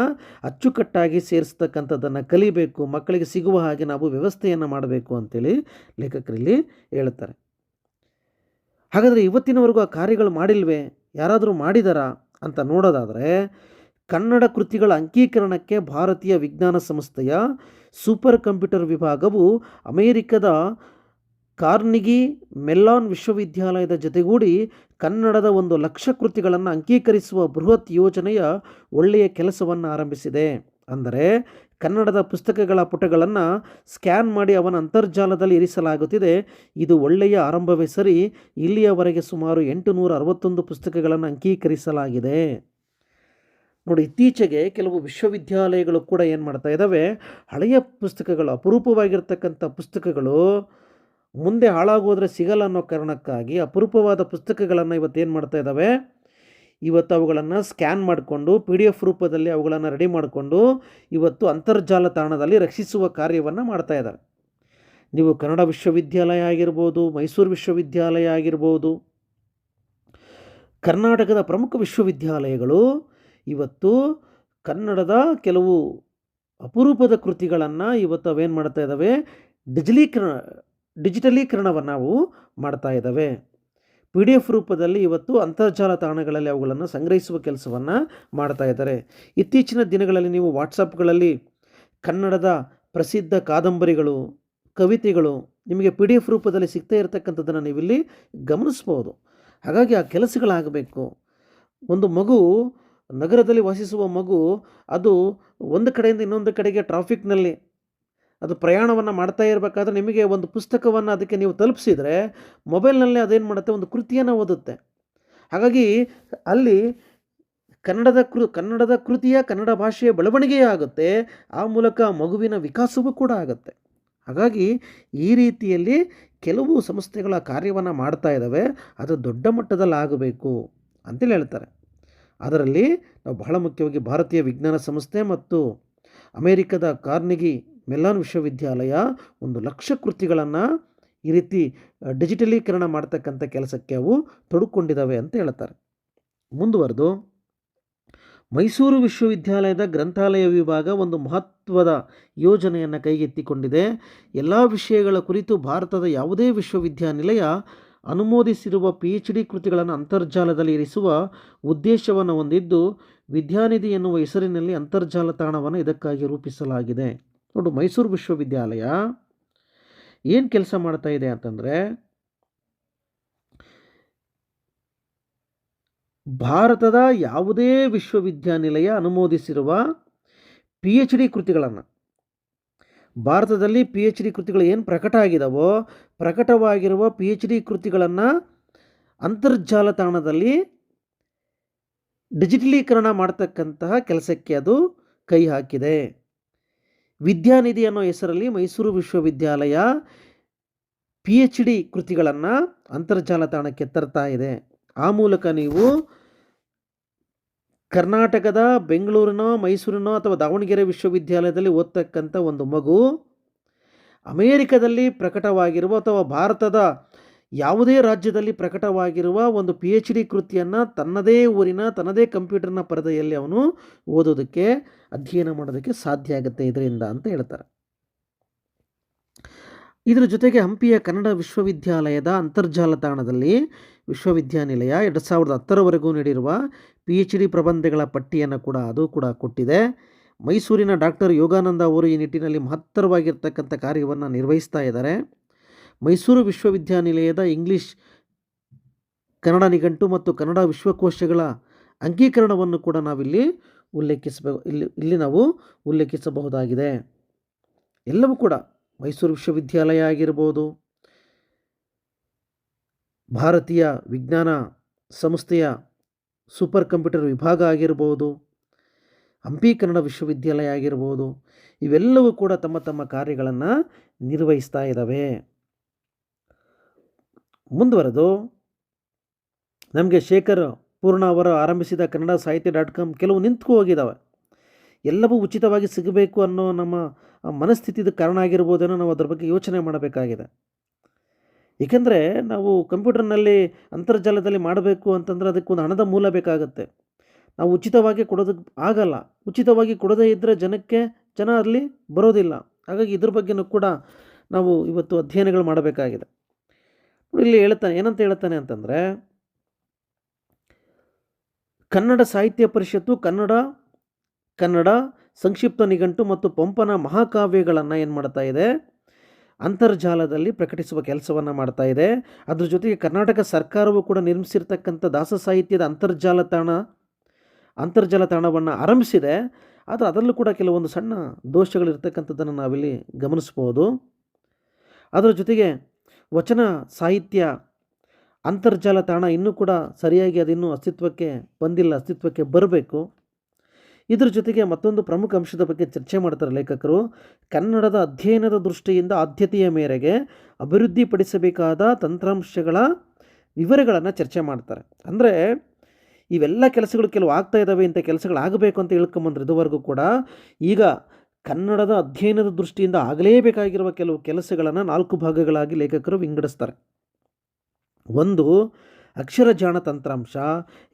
A: ಅಚ್ಚುಕಟ್ಟಾಗಿ ಸೇರಿಸ್ತಕ್ಕಂಥದ್ದನ್ನು ಕಲಿಬೇಕು. ಮಕ್ಕಳಿಗೆ ಸಿಗುವ ಹಾಗೆ ನಾವು ವ್ಯವಸ್ಥೆಯನ್ನು ಮಾಡಬೇಕು ಅಂತೇಳಿ ಲೇಖಕರಲ್ಲಿ ಹೇಳುತ್ತಾರೆ. ಹಾಗಾದರೆ ಇವತ್ತಿನವರೆಗೂ ಆ ಕಾರ್ಯಗಳು ಮಾಡಿಲ್ವೇ? ಯಾರಾದರೂ ಮಾಡಿದಾರಾ ಅಂತ ನೋಡೋದಾದರೆ, ಕನ್ನಡ ಕೃತಿಗಳ ಅಂಕೀಕರಣಕ್ಕೆ ಭಾರತೀಯ ವಿಜ್ಞಾನ ಸಂಸ್ಥೆಯ ಸೂಪರ್ ಕಂಪ್ಯೂಟರ್ ವಿಭಾಗವು ಅಮೆರಿಕದ ಕಾರ್ನಿಗಿ ಮೆಲ್ಲಾನ್ ವಿಶ್ವವಿದ್ಯಾಲಯದ ಜೊತೆಗೂಡಿ ಕನ್ನಡದ 1,00,000 ಕೃತಿಗಳನ್ನು ಅಂಗೀಕರಿಸುವ ಬೃಹತ್ ಯೋಜನೆಯ ಒಳ್ಳೆಯ ಕೆಲಸವನ್ನು ಆರಂಭಿಸಿದೆ. ಅಂದರೆ ಕನ್ನಡದ ಪುಸ್ತಕಗಳ ಪುಟಗಳನ್ನು ಸ್ಕ್ಯಾನ್ ಮಾಡಿ ಅವನ ಅಂತರ್ಜಾಲದಲ್ಲಿ ಇರಿಸಲಾಗುತ್ತಿದೆ. ಇದು ಒಳ್ಳೆಯ ಆರಂಭವೇ ಸರಿ. ಇಲ್ಲಿಯವರೆಗೆ ಸುಮಾರು 861 ಪುಸ್ತಕಗಳನ್ನು ಅಂಗೀಕರಿಸಲಾಗಿದೆ. ನೋಡಿ, ಇತ್ತೀಚೆಗೆ ಕೆಲವು ವಿಶ್ವವಿದ್ಯಾಲಯಗಳು ಕೂಡ ಏನು ಮಾಡ್ತಾ ಇದ್ದಾವೆ, ಹಳೆಯ ಪುಸ್ತಕಗಳು, ಅಪರೂಪವಾಗಿರ್ತಕ್ಕಂಥ ಪುಸ್ತಕಗಳು ಮುಂದೆ ಹಾಳಾಗೋದ್ರೆ ಸಿಗಲ್ಲ ಅನ್ನೋ ಕಾರಣಕ್ಕಾಗಿ ಅಪರೂಪವಾದ ಪುಸ್ತಕಗಳನ್ನು ಇವತ್ತೇನು ಮಾಡ್ತಾ ಇದ್ದಾವೆ, ಇವತ್ತು ಅವುಗಳನ್ನು ಸ್ಕ್ಯಾನ್ ಮಾಡಿಕೊಂಡು PDF ರೂಪದಲ್ಲಿ ಅವುಗಳನ್ನು ರೆಡಿ ಮಾಡಿಕೊಂಡು ಇವತ್ತು ಅಂತರ್ಜಾಲ ತಾಣದಲ್ಲಿ ರಕ್ಷಿಸುವ ಕಾರ್ಯವನ್ನು ಮಾಡ್ತಾ ಇದ್ದಾರೆ. ನೀವು ಕನ್ನಡ ವಿಶ್ವವಿದ್ಯಾಲಯ ಆಗಿರ್ಬೋದು, ಮೈಸೂರು ವಿಶ್ವವಿದ್ಯಾಲಯ ಆಗಿರ್ಬೋದು, ಕರ್ನಾಟಕದ ಪ್ರಮುಖ ವಿಶ್ವವಿದ್ಯಾಲಯಗಳು ಇವತ್ತು ಕನ್ನಡದ ಕೆಲವು ಅಪರೂಪದ ಕೃತಿಗಳನ್ನು ಇವತ್ತು ಅವೇನು ಮಾಡ್ತಾ ಇದ್ದಾವೆ, ಡಿಜಿಟಲೀಕರಣವನ್ನು ನಾವು ಮಾಡ್ತಾ ಇದ್ದಾವೆ. PDF ರೂಪದಲ್ಲಿ ಇವತ್ತು ಅಂತರ್ಜಾಲ ತಾಣಗಳಲ್ಲಿ ಅವುಗಳನ್ನು ಸಂಗ್ರಹಿಸುವ ಕೆಲಸವನ್ನು ಮಾಡ್ತಾ ಇದ್ದಾರೆ. ಇತ್ತೀಚಿನ ದಿನಗಳಲ್ಲಿ ನೀವು ವಾಟ್ಸಪ್ಗಳಲ್ಲಿ ಕನ್ನಡದ ಪ್ರಸಿದ್ಧ ಕಾದಂಬರಿಗಳು, ಕವಿತೆಗಳು ನಿಮಗೆ PDF ರೂಪದಲ್ಲಿ ಸಿಗ್ತಾ ಇರತಕ್ಕಂಥದ್ದನ್ನು ನೀವಿಲ್ಲಿ ಗಮನಿಸ್ಬೋದು. ಹಾಗಾಗಿ ಆ ಕೆಲಸಗಳಾಗಬೇಕು. ಒಂದು ಮಗು, ನಗರದಲ್ಲಿ ವಾಸಿಸುವ ಮಗು, ಅದು ಒಂದು ಕಡೆಯಿಂದ ಇನ್ನೊಂದು ಕಡೆಗೆ ಟ್ರಾಫಿಕ್ನಲ್ಲಿ ಅದು ಪ್ರಯಾಣವನ್ನು ಮಾಡ್ತಾ ಇರಬೇಕಾದ್ರೆ ನಿಮಗೆ ಒಂದು ಪುಸ್ತಕವನ್ನು ಅದಕ್ಕೆ ನೀವು ತಲುಪಿಸಿದರೆ ಮೊಬೈಲ್ನಲ್ಲಿ ಅದೇನು ಮಾಡುತ್ತೆ, ಒಂದು ಕೃತಿಯನ್ನು ಓದುತ್ತೆ. ಹಾಗಾಗಿ ಅಲ್ಲಿ ಕನ್ನಡದ ಕೃತಿಯ ಕನ್ನಡ ಭಾಷೆಯ ಬೆಳವಣಿಗೆಯೇ ಆಗುತ್ತೆ. ಆ ಮೂಲಕ ಮಗುವಿನ ವಿಕಾಸವೂ ಕೂಡ ಆಗುತ್ತೆ. ಹಾಗಾಗಿ ಈ ರೀತಿಯಲ್ಲಿ ಕೆಲವು ಸಂಸ್ಥೆಗಳ ಕಾರ್ಯವನ್ನು ಮಾಡ್ತಾ ಇದ್ದಾವೆ. ಅದು ದೊಡ್ಡ ಮಟ್ಟದಲ್ಲಿ ಆಗಬೇಕು ಅಂತೇಳಿ ಹೇಳ್ತಾರೆ. ಅದರಲ್ಲಿ ನಾವು ಬಹಳ ಮುಖ್ಯವಾಗಿ ಭಾರತೀಯ ವಿಜ್ಞಾನ ಸಂಸ್ಥೆ ಮತ್ತು ಅಮೆರಿಕದ ಕಾರ್ನಿಗಿ ಮೆಲ್ಲಾನ್ ವಿಶ್ವವಿದ್ಯಾಲಯ 1,00,000 ಕೃತಿಗಳನ್ನು ಈ ರೀತಿ ಡಿಜಿಟಲೀಕರಣ ಮಾಡ್ತಕ್ಕಂಥ ಕೆಲಸಕ್ಕೆ ಅವು ತೊಡಕೊಂಡಿದ್ದಾವೆ ಅಂತ ಹೇಳ್ತಾರೆ. ಮುಂದುವರೆದು ಮೈಸೂರು ವಿಶ್ವವಿದ್ಯಾಲಯದ ಗ್ರಂಥಾಲಯ ವಿಭಾಗ ಒಂದು ಮಹತ್ವದ ಯೋಜನೆಯನ್ನು ಕೈಗೆತ್ತಿಕೊಂಡಿದೆ. ಎಲ್ಲ ವಿಷಯಗಳ ಕುರಿತು ಭಾರತದ ಯಾವುದೇ ವಿಶ್ವವಿದ್ಯಾನಿಲಯ ಅನುಮೋದಿಸಿರುವ PhD ಕೃತಿಗಳನ್ನು ಅಂತರ್ಜಾಲದಲ್ಲಿ ಇರಿಸುವ ಉದ್ದೇಶವನ್ನು ಹೊಂದಿದ್ದು, ವಿದ್ಯಾನಿಧಿ ಎನ್ನುವ ಹೆಸರಿನಲ್ಲಿ ಅಂತರ್ಜಾಲ ತಾಣವನ್ನು ಇದಕ್ಕಾಗಿ ರೂಪಿಸಲಾಗಿದೆ. ನೋಡು, ಮೈಸೂರು ವಿಶ್ವವಿದ್ಯಾಲಯ ಏನು ಕೆಲಸ ಮಾಡ್ತಾ ಇದೆ ಅಂತಂದರೆ, ಭಾರತದ ಯಾವುದೇ ವಿಶ್ವವಿದ್ಯಾನಿಲಯ ಅನುಮೋದಿಸಿರುವ PhD ಕೃತಿಗಳನ್ನು, ಭಾರತದಲ್ಲಿ PhD ಕೃತಿಗಳು ಏನು ಪ್ರಕಟವಾಗಿರುವ PhD ಕೃತಿಗಳನ್ನು ಅಂತರ್ಜಾಲ ತಾಣದಲ್ಲಿ ಡಿಜಿಟಲೀಕರಣ ಮಾಡ್ತಕ್ಕಂತಹ ಕೆಲಸಕ್ಕೆ ಅದು ಕೈ ಹಾಕಿದೆ. ವಿದ್ಯಾನಿಧಿ ಅನ್ನೋ ಹೆಸರಲ್ಲಿ ಮೈಸೂರು ವಿಶ್ವವಿದ್ಯಾಲಯ PhD ಕೃತಿಗಳನ್ನು ಅಂತರ್ಜಾಲ ತಾಣಕ್ಕೆ ತರ್ತಾ ಇದೆ. ಆ ಮೂಲಕ ನೀವು ಕರ್ನಾಟಕದ ಬೆಂಗಳೂರಿನೋ, ಮೈಸೂರಿನೋ ಅಥವಾ ದಾವಣಗೆರೆ ವಿಶ್ವವಿದ್ಯಾಲಯದಲ್ಲಿ ಓದ್ತಕ್ಕಂಥ ಒಂದು ಮಗು ಅಮೇರಿಕದಲ್ಲಿ ಪ್ರಕಟವಾಗಿರುವ ಅಥವಾ ಭಾರತದ ಯಾವುದೇ ರಾಜ್ಯದಲ್ಲಿ ಪ್ರಕಟವಾಗಿರುವ ಒಂದು PhD ಕೃತಿಯನ್ನು ತನ್ನದೇ ಊರಿನ, ತನ್ನದೇ ಕಂಪ್ಯೂಟರ್ನ ಪರದೆಯಲ್ಲಿ ಅವನು ಓದೋದಕ್ಕೆ, ಅಧ್ಯಯನ ಮಾಡೋದಕ್ಕೆ ಸಾಧ್ಯ ಆಗುತ್ತೆ ಇದರಿಂದ ಅಂತ ಹೇಳ್ತಾರೆ. ಇದರ ಜೊತೆಗೆ ಹಂಪಿಯ ಕನ್ನಡ ವಿಶ್ವವಿದ್ಯಾಲಯದ ಅಂತರ್ಜಾಲ ತಾಣದಲ್ಲಿ ವಿಶ್ವವಿದ್ಯಾನಿಲಯ 2010ರವರೆಗೂ ನೀಡಿರುವ PhD ಪ್ರಬಂಧಗಳ ಪಟ್ಟಿಯನ್ನು ಅದು ಕೂಡ ಕೊಟ್ಟಿದೆ. ಮೈಸೂರಿನ ಡಾಕ್ಟರ್ ಯೋಗಾನಂದ ಅವರು ಈ ನಿಟ್ಟಿನಲ್ಲಿ ಮಹತ್ತರವಾಗಿರ್ತಕ್ಕಂಥ ಕಾರ್ಯವನ್ನು ನಿರ್ವಹಿಸ್ತಾ ಇದ್ದಾರೆ. ಮೈಸೂರು ವಿಶ್ವವಿದ್ಯಾನಿಲಯದ ಇಂಗ್ಲಿಷ್ ಕನ್ನಡ ನಿಘಂಟು ಮತ್ತು ಕನ್ನಡ ವಿಶ್ವಕೋಶಗಳ ಅಂಗೀಕರಣವನ್ನು ಕೂಡ ನಾವಿಲ್ಲಿ ಉಲ್ಲೇಖಿಸಬಹುದಾಗಿದೆ. ಎಲ್ಲವೂ ಕೂಡ ಮೈಸೂರು ವಿಶ್ವವಿದ್ಯಾಲಯ ಆಗಿರ್ಬೋದು, ಭಾರತೀಯ ವಿಜ್ಞಾನ ಸಂಸ್ಥೆಯ ಸೂಪರ್ ಕಂಪ್ಯೂಟರ್ ವಿಭಾಗ ಆಗಿರ್ಬೋದು, ಹಂಪಿ ಕನ್ನಡ ವಿಶ್ವವಿದ್ಯಾಲಯ ಆಗಿರ್ಬೋದು, ಇವೆಲ್ಲವೂ ಕೂಡ ತಮ್ಮ ತಮ್ಮ ಕಾರ್ಯಗಳನ್ನು ನಿರ್ವಹಿಸ್ತಾ ಇದ್ದಾವೆ. ಮುಂದುವರೆದು ನಮಗೆ ಶೇಖರ್ ಪೂರ್ಣ ಅವರು ಆರಂಭಿಸಿದ ಕನ್ನಡ ಸಾಹಿತ್ಯ.com ಕೆಲವು ನಿಂತು ಹೋಗಿದ್ದಾವೆ. ಎಲ್ಲವೂ ಉಚಿತವಾಗಿ ಸಿಗಬೇಕು ಅನ್ನೋ ನಮ್ಮ ಮನಸ್ಥಿತಿದ ಕಾರಣ ಆಗಿರ್ಬೋದೇನೋ, ನಾವು ಅದರ ಬಗ್ಗೆ ಯೋಚನೆ ಮಾಡಬೇಕಾಗಿದೆ. ಏಕೆಂದರೆ ನಾವು ಕಂಪ್ಯೂಟರ್ನಲ್ಲಿ ಅಂತರ್ಜಾಲದಲ್ಲಿ ಮಾಡಬೇಕು ಅಂತಂದರೆ ಅದಕ್ಕೊಂದು ಹಣದ ಮೂಲ ಬೇಕಾಗುತ್ತೆ. ನಾವು ಉಚಿತವಾಗಿ ಕೊಡೋದಕ್ಕೆ ಆಗಲ್ಲ. ಉಚಿತವಾಗಿ ಕೊಡದೇ ಇದ್ದರೆ ಜನ ಅಲ್ಲಿ ಬರೋದಿಲ್ಲ. ಹಾಗಾಗಿ ಇದ್ರ ಬಗ್ಗೆನೂ ಕೂಡ ನಾವು ಇವತ್ತು ಅಧ್ಯಯನಗಳು ಮಾಡಬೇಕಾಗಿದೆ. ಇಲ್ಲಿ ಏನಂತ ಹೇಳ್ತಾನೆ ಅಂತಂದರೆ, ಕನ್ನಡ ಸಾಹಿತ್ಯ ಪರಿಷತ್ತು ಕನ್ನಡ ಸಂಕ್ಷಿಪ್ತ ನಿಘಂಟು ಮತ್ತು ಪಂಪನ ಮಹಾಕಾವ್ಯಗಳನ್ನು ಏನು ಮಾಡ್ತಾ ಇದೆ, ಅಂತರ್ಜಾಲದಲ್ಲಿ ಪ್ರಕಟಿಸುವ ಕೆಲಸವನ್ನು ಮಾಡ್ತಾ ಇದೆ. ಅದ್ರ ಜೊತೆಗೆ ಕರ್ನಾಟಕ ಸರ್ಕಾರವು ಕೂಡ ನಿರ್ಮಿಸಿರ್ತಕ್ಕಂಥ ದಾಸ ಸಾಹಿತ್ಯದ ಅಂತರ್ಜಾಲ ತಾಣವನ್ನು ಆರಂಭಿಸಿದೆ. ಆದರೆ ಅದರಲ್ಲೂ ಕೂಡ ಕೆಲವೊಂದು ಸಣ್ಣ ದೋಷಗಳಿರ್ತಕ್ಕಂಥದ್ದನ್ನು ನಾವಿಲ್ಲಿ ಗಮನಿಸ್ಬೋದು. ಅದರ ಜೊತೆಗೆ ವಚನ ಸಾಹಿತ್ಯ ಅಂತರ್ಜಾಲ ತಾಣ ಇನ್ನೂ ಕೂಡ ಸರಿಯಾಗಿ ಅದಿನ್ನೂ ಅಸ್ತಿತ್ವಕ್ಕೆ ಬಂದಿಲ್ಲ, ಅಸ್ತಿತ್ವಕ್ಕೆ ಬರಬೇಕು. ಇದರ ಜೊತೆಗೆ ಮತ್ತೊಂದು ಪ್ರಮುಖ ಅಂಶದ ಬಗ್ಗೆ ಚರ್ಚೆ ಮಾಡ್ತಾರೆ ಲೇಖಕರು. ಕನ್ನಡದ ಅಧ್ಯಯನದ ದೃಷ್ಟಿಯಿಂದ ಆದ್ಯತೆಯ ಮೇರೆಗೆ ಅಭಿವೃದ್ಧಿಪಡಿಸಬೇಕಾದ ತಂತ್ರಾಂಶಗಳ ವಿವರಗಳನ್ನು ಚರ್ಚೆ ಮಾಡ್ತಾರೆ. ಅಂದರೆ ಇವೆಲ್ಲ ಕೆಲಸಗಳು ಕೆಲವು ಆಗ್ತಾ ಇದ್ದಾವೆ, ಇಂಥ ಕೆಲಸಗಳಾಗಬೇಕು ಅಂತ ಹೇಳ್ಕೊಂಬಂದ್ರೆ ಇದುವರೆಗೂ ಕೂಡ. ಈಗ ಕನ್ನಡದ ಅಧ್ಯಯನದ ದೃಷ್ಟಿಯಿಂದ ಆಗಲೇಬೇಕಾಗಿರುವ ಕೆಲವು ಕೆಲಸಗಳನ್ನು 4 ಭಾಗಗಳಾಗಿ ಲೇಖಕರು ವಿಂಗಡಿಸ್ತಾರೆ. 1 ಅಕ್ಷರಜಾಣ ತಂತ್ರಾಂಶ,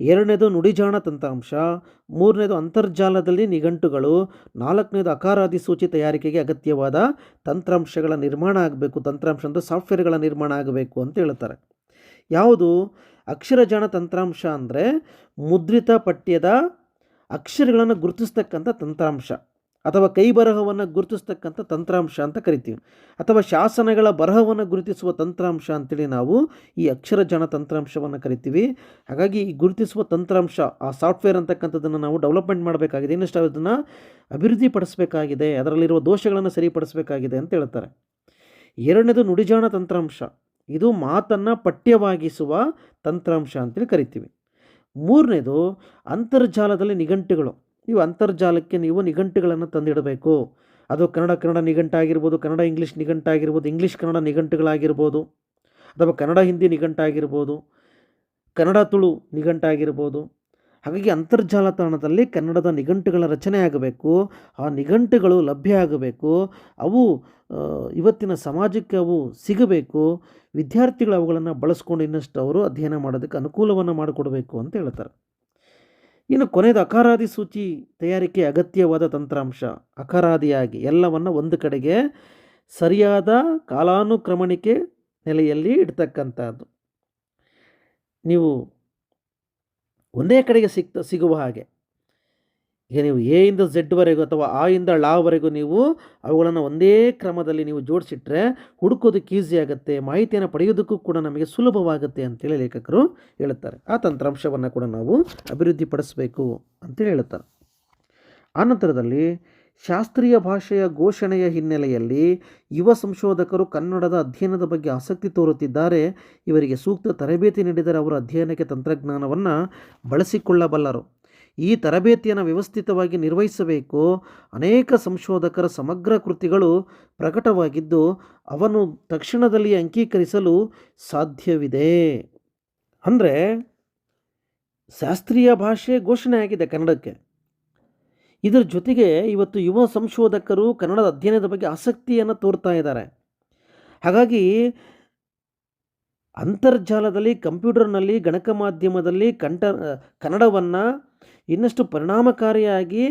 A: 2ನೇದು ನುಡಿಜಾಣ ತಂತ್ರಾಂಶ, 3ನೇದು ಅಂತರ್ಜಾಲದಲ್ಲಿ ನಿಘಂಟುಗಳು, 4ನೇದು ಅಕಾರಾದಿ ಸೂಚಿ ತಯಾರಿಕೆಗೆ ಅಗತ್ಯವಾದ ತಂತ್ರಾಂಶಗಳ ನಿರ್ಮಾಣ ಆಗಬೇಕು. ತಂತ್ರಾಂಶ ಅಂದರೆ ಸಾಫ್ಟ್ವೇರ್ಗಳ ನಿರ್ಮಾಣ ಆಗಬೇಕು ಅಂತ ಹೇಳ್ತಾರೆ. ಯಾವುದು ಅಕ್ಷರಜಾಣ ತಂತ್ರಾಂಶ ಅಂದರೆ ಮುದ್ರಿತ ಪಠ್ಯದ ಅಕ್ಷರಗಳನ್ನು ಗುರುತಿಸ್ತಕ್ಕಂಥ ತಂತ್ರಾಂಶ, ಅಥವಾ ಕೈ ಬರಹವನ್ನು ಗುರುತಿಸ್ತಕ್ಕಂಥ ತಂತ್ರಾಂಶ ಅಂತ ಕರಿತೀವಿ, ಅಥವಾ ಶಾಸನಗಳ ಬರಹವನ್ನು ಗುರುತಿಸುವ ತಂತ್ರಾಂಶ ಅಂತೇಳಿ ನಾವು ಈ ಅಕ್ಷರಜಾಣ ತಂತ್ರಾಂಶವನ್ನು ಕರಿತೀವಿ. ಹಾಗಾಗಿ ಈ ಗುರುತಿಸುವ ತಂತ್ರಾಂಶ, ಆ ಸಾಫ್ಟ್ವೇರ್ ಅಂತಕ್ಕಂಥದ್ದನ್ನು ನಾವು ಡೆವಲಪ್ಮೆಂಟ್ ಮಾಡಬೇಕಾಗಿದೆ, ಇನ್ನಷ್ಟು ಅದನ್ನು ಅಭಿವೃದ್ಧಿಪಡಿಸಬೇಕಾಗಿದೆ, ಅದರಲ್ಲಿರುವ ದೋಷಗಳನ್ನು ಸರಿಪಡಿಸಬೇಕಾಗಿದೆ ಅಂತ ಹೇಳ್ತಾರೆ. 2ನೇದು ನುಡಿಜಾಣ ತಂತ್ರಾಂಶ, ಇದು ಮಾತನ್ನು ಪಠ್ಯವಾಗಿಸುವ ತಂತ್ರಾಂಶ ಅಂತೇಳಿ ಕರಿತೀವಿ. 3ನೇದು ಅಂತರ್ಜಾಲದಲ್ಲಿ ನಿಘಂಟುಗಳು, ಇವು ಅಂತರ್ಜಾಲಕ್ಕೆ ನೀವು ನಿಘಂಟುಗಳನ್ನು ತಂದಿಡಬೇಕು. ಅದು ಕನ್ನಡ ನಿಘಂಟಾಗಿರ್ಬೋದು, ಕನ್ನಡ ಇಂಗ್ಲೀಷ್ ನಿಘಂಟಾಗಿರ್ಬೋದು, ಇಂಗ್ಲೀಷ್ ಕನ್ನಡ ನಿಘಂಟುಗಳಾಗಿರ್ಬೋದು, ಅಥವಾ ಕನ್ನಡ ಹಿಂದಿ ನಿಘಂಟಾಗಿರ್ಬೋದು, ಕನ್ನಡ ತುಳು ನಿಘಂಟಾಗಿರ್ಬೋದು. ಹಾಗಾಗಿ ಅಂತರ್ಜಾಲ ತಾಣದಲ್ಲಿ ಕನ್ನಡದ ನಿಘಂಟುಗಳ ರಚನೆ ಆಗಬೇಕು, ಆ ನಿಘಂಟುಗಳು ಲಭ್ಯ ಆಗಬೇಕು, ಅವು ಇವತ್ತಿನ ಸಮಾಜಕ್ಕೆ ಅವು ಸಿಗಬೇಕು, ವಿದ್ಯಾರ್ಥಿಗಳು ಅವುಗಳನ್ನು ಬಳಸ್ಕೊಂಡು ಇನ್ನಷ್ಟು ಅವರು ಅಧ್ಯಯನ ಮಾಡೋದಕ್ಕೆ ಅನುಕೂಲವನ್ನು ಮಾಡಿಕೊಡಬೇಕು ಅಂತ ಹೇಳ್ತಾರೆ. ಇನ್ನು ಕೊನೆಯದು ಅಕಾರಾದಿ ಸೂಚಿ ತಯಾರಿಕೆ ಅಗತ್ಯವಾದ ತಂತ್ರಾಂಶ, ಅಕಾರಾದಿಯಾಗಿ ಎಲ್ಲವನ್ನು ಒಂದು ಕಡೆಗೆ ಸರಿಯಾದ ಕಾಲಾನುಕ್ರಮಣಿಕೆ ನೆಲೆಯಲ್ಲಿ ಇಡ್ತಕ್ಕಂಥದ್ದು. ನೀವು ಒಂದೇ ಕಡೆಗೆ ಸಿಗುವ ಹಾಗೆ, ಈಗ ನೀವು ಎ ಇಂದ ಝೆಡ್ವರೆಗೂ ಅಥವಾ ಆ ಇಂದ ಳವರೆಗೂ ನೀವು ಅವುಗಳನ್ನು ಒಂದೇ ಕ್ರಮದಲ್ಲಿ ನೀವು ಜೋಡಿಸಿಟ್ರೆ ಹುಡುಕೋದಕ್ಕೆ ಈಸಿ ಆಗುತ್ತೆ, ಮಾಹಿತಿಯನ್ನು ಪಡೆಯೋದಕ್ಕೂ ಕೂಡ ನಮಗೆ ಸುಲಭವಾಗುತ್ತೆ ಅಂತೇಳಿ ಲೇಖಕರು ಹೇಳುತ್ತಾರೆ. ಆ ತಂತ್ರಾಂಶವನ್ನು ಕೂಡ ನಾವು ಅಭಿವೃದ್ಧಿಪಡಿಸಬೇಕು ಅಂತೇಳಿ ಹೇಳುತ್ತಾರೆ. ಆನಂತರದಲ್ಲಿ ಶಾಸ್ತ್ರೀಯ ಭಾಷೆಯ ಘೋಷಣೆಯ ಹಿನ್ನೆಲೆಯಲ್ಲಿ ಯುವ ಸಂಶೋಧಕರು ಕನ್ನಡದ ಅಧ್ಯಯನದ ಬಗ್ಗೆ ಆಸಕ್ತಿ ತೋರುತ್ತಿದ್ದಾರೆ. ಇವರಿಗೆ ಸೂಕ್ತ ತರಬೇತಿ ನೀಡಿದರೆ ಅವರ ಅಧ್ಯಯನಕ್ಕೆ ತಂತ್ರಜ್ಞಾನವನ್ನು ಬಳಸಿಕೊಳ್ಳಬಲ್ಲರು. ಈ ತರಬೇತಿಯನ್ನು ವ್ಯವಸ್ಥಿತವಾಗಿ ನಿರ್ವಹಿಸಬೇಕು. ಅನೇಕ ಸಂಶೋಧಕರ ಸಮಗ್ರ ಕೃತಿಗಳು ಪ್ರಕಟವಾಗಿದ್ದು ಅವನ್ನು ತಕ್ಷಣದಲ್ಲಿ ಅಂಗೀಕರಿಸಲು ಸಾಧ್ಯವಿದೆ. ಅಂದರೆ ಶಾಸ್ತ್ರೀಯ ಭಾಷೆ ಘೋಷಣೆ ಆಗಿದೆ ಕನ್ನಡಕ್ಕೆ. ಇದರ ಜೊತೆಗೆ ಇವತ್ತು ಯುವ ಸಂಶೋಧಕರು ಕನ್ನಡದ ಅಧ್ಯಯನದ ಬಗ್ಗೆ ಆಸಕ್ತಿಯನ್ನು ತೋರ್ತಾ ಇದ್ದಾರೆ. ಹಾಗಾಗಿ ಅಂತರ್ಜಾಲದಲ್ಲಿ, ಕಂಪ್ಯೂಟರ್ನಲ್ಲಿ, ಗಣಕ ಮಾಧ್ಯಮದಲ್ಲಿ ಕನ್ನಡವನ್ನು ಇನ್ನಷ್ಟು ಪರಿಣಾಮಕಾರಿಯಾಗಿ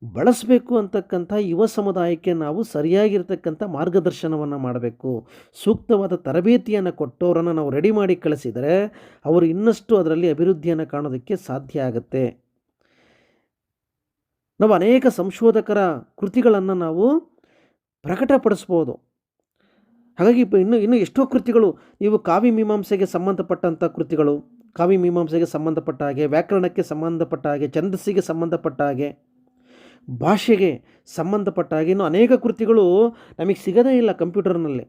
A: ಬಳಸಬೇಕು ಅಂತಕ್ಕಂಥ ಯುವ ಸಮುದಾಯಕ್ಕೆ ನಾವು ಸರಿಯಾಗಿರ್ತಕ್ಕಂಥ ಮಾರ್ಗದರ್ಶನವನ್ನು ಮಾಡಬೇಕು. ಸೂಕ್ತವಾದ ತರಬೇತಿಯನ್ನು ಕೊಟ್ಟವರನ್ನು ನಾವು ರೆಡಿ ಮಾಡಿ ಕಳಿಸಿದರೆ ಅವರು ಇನ್ನಷ್ಟು ಅದರಲ್ಲಿ ಅಭಿವೃದ್ಧಿಯನ್ನು ಕಾಣೋದಕ್ಕೆ ಸಾಧ್ಯ ಆಗುತ್ತೆ. ನಾವು ಅನೇಕ ಸಂಶೋಧಕರ ಕೃತಿಗಳನ್ನು ನಾವು ಪ್ರಕಟಪಡಿಸ್ಬೋದು. ಹಾಗಾಗಿ ಇನ್ನು ಎಷ್ಟೋ ಕೃತಿಗಳು, ನೀವು ಕಾವ್ಯ ಮೀಮಾಂಸೆಗೆ ಸಂಬಂಧಪಟ್ಟಂಥ ಕೃತಿಗಳು, ಕಾವ್ಯ ಮೀಮಾಂಸೆಗೆ ಸಂಬಂಧಪಟ್ಟ ಹಾಗೆ, ವ್ಯಾಕರಣಕ್ಕೆ ಸಂಬಂಧಪಟ್ಟ ಹಾಗೆ, ಛಂದಸ್ಸಿಗೆ ಸಂಬಂಧಪಟ್ಟ ಹಾಗೆ, ಭಾಷೆಗೆ ಸಂಬಂಧಪಟ್ಟ ಹಾಗೆ ಇನ್ನು ಅನೇಕ ಕೃತಿಗಳು ನಮಗೆ ಸಿಗದೇ ಇಲ್ಲ ಕಂಪ್ಯೂಟರ್ನಲ್ಲಿ.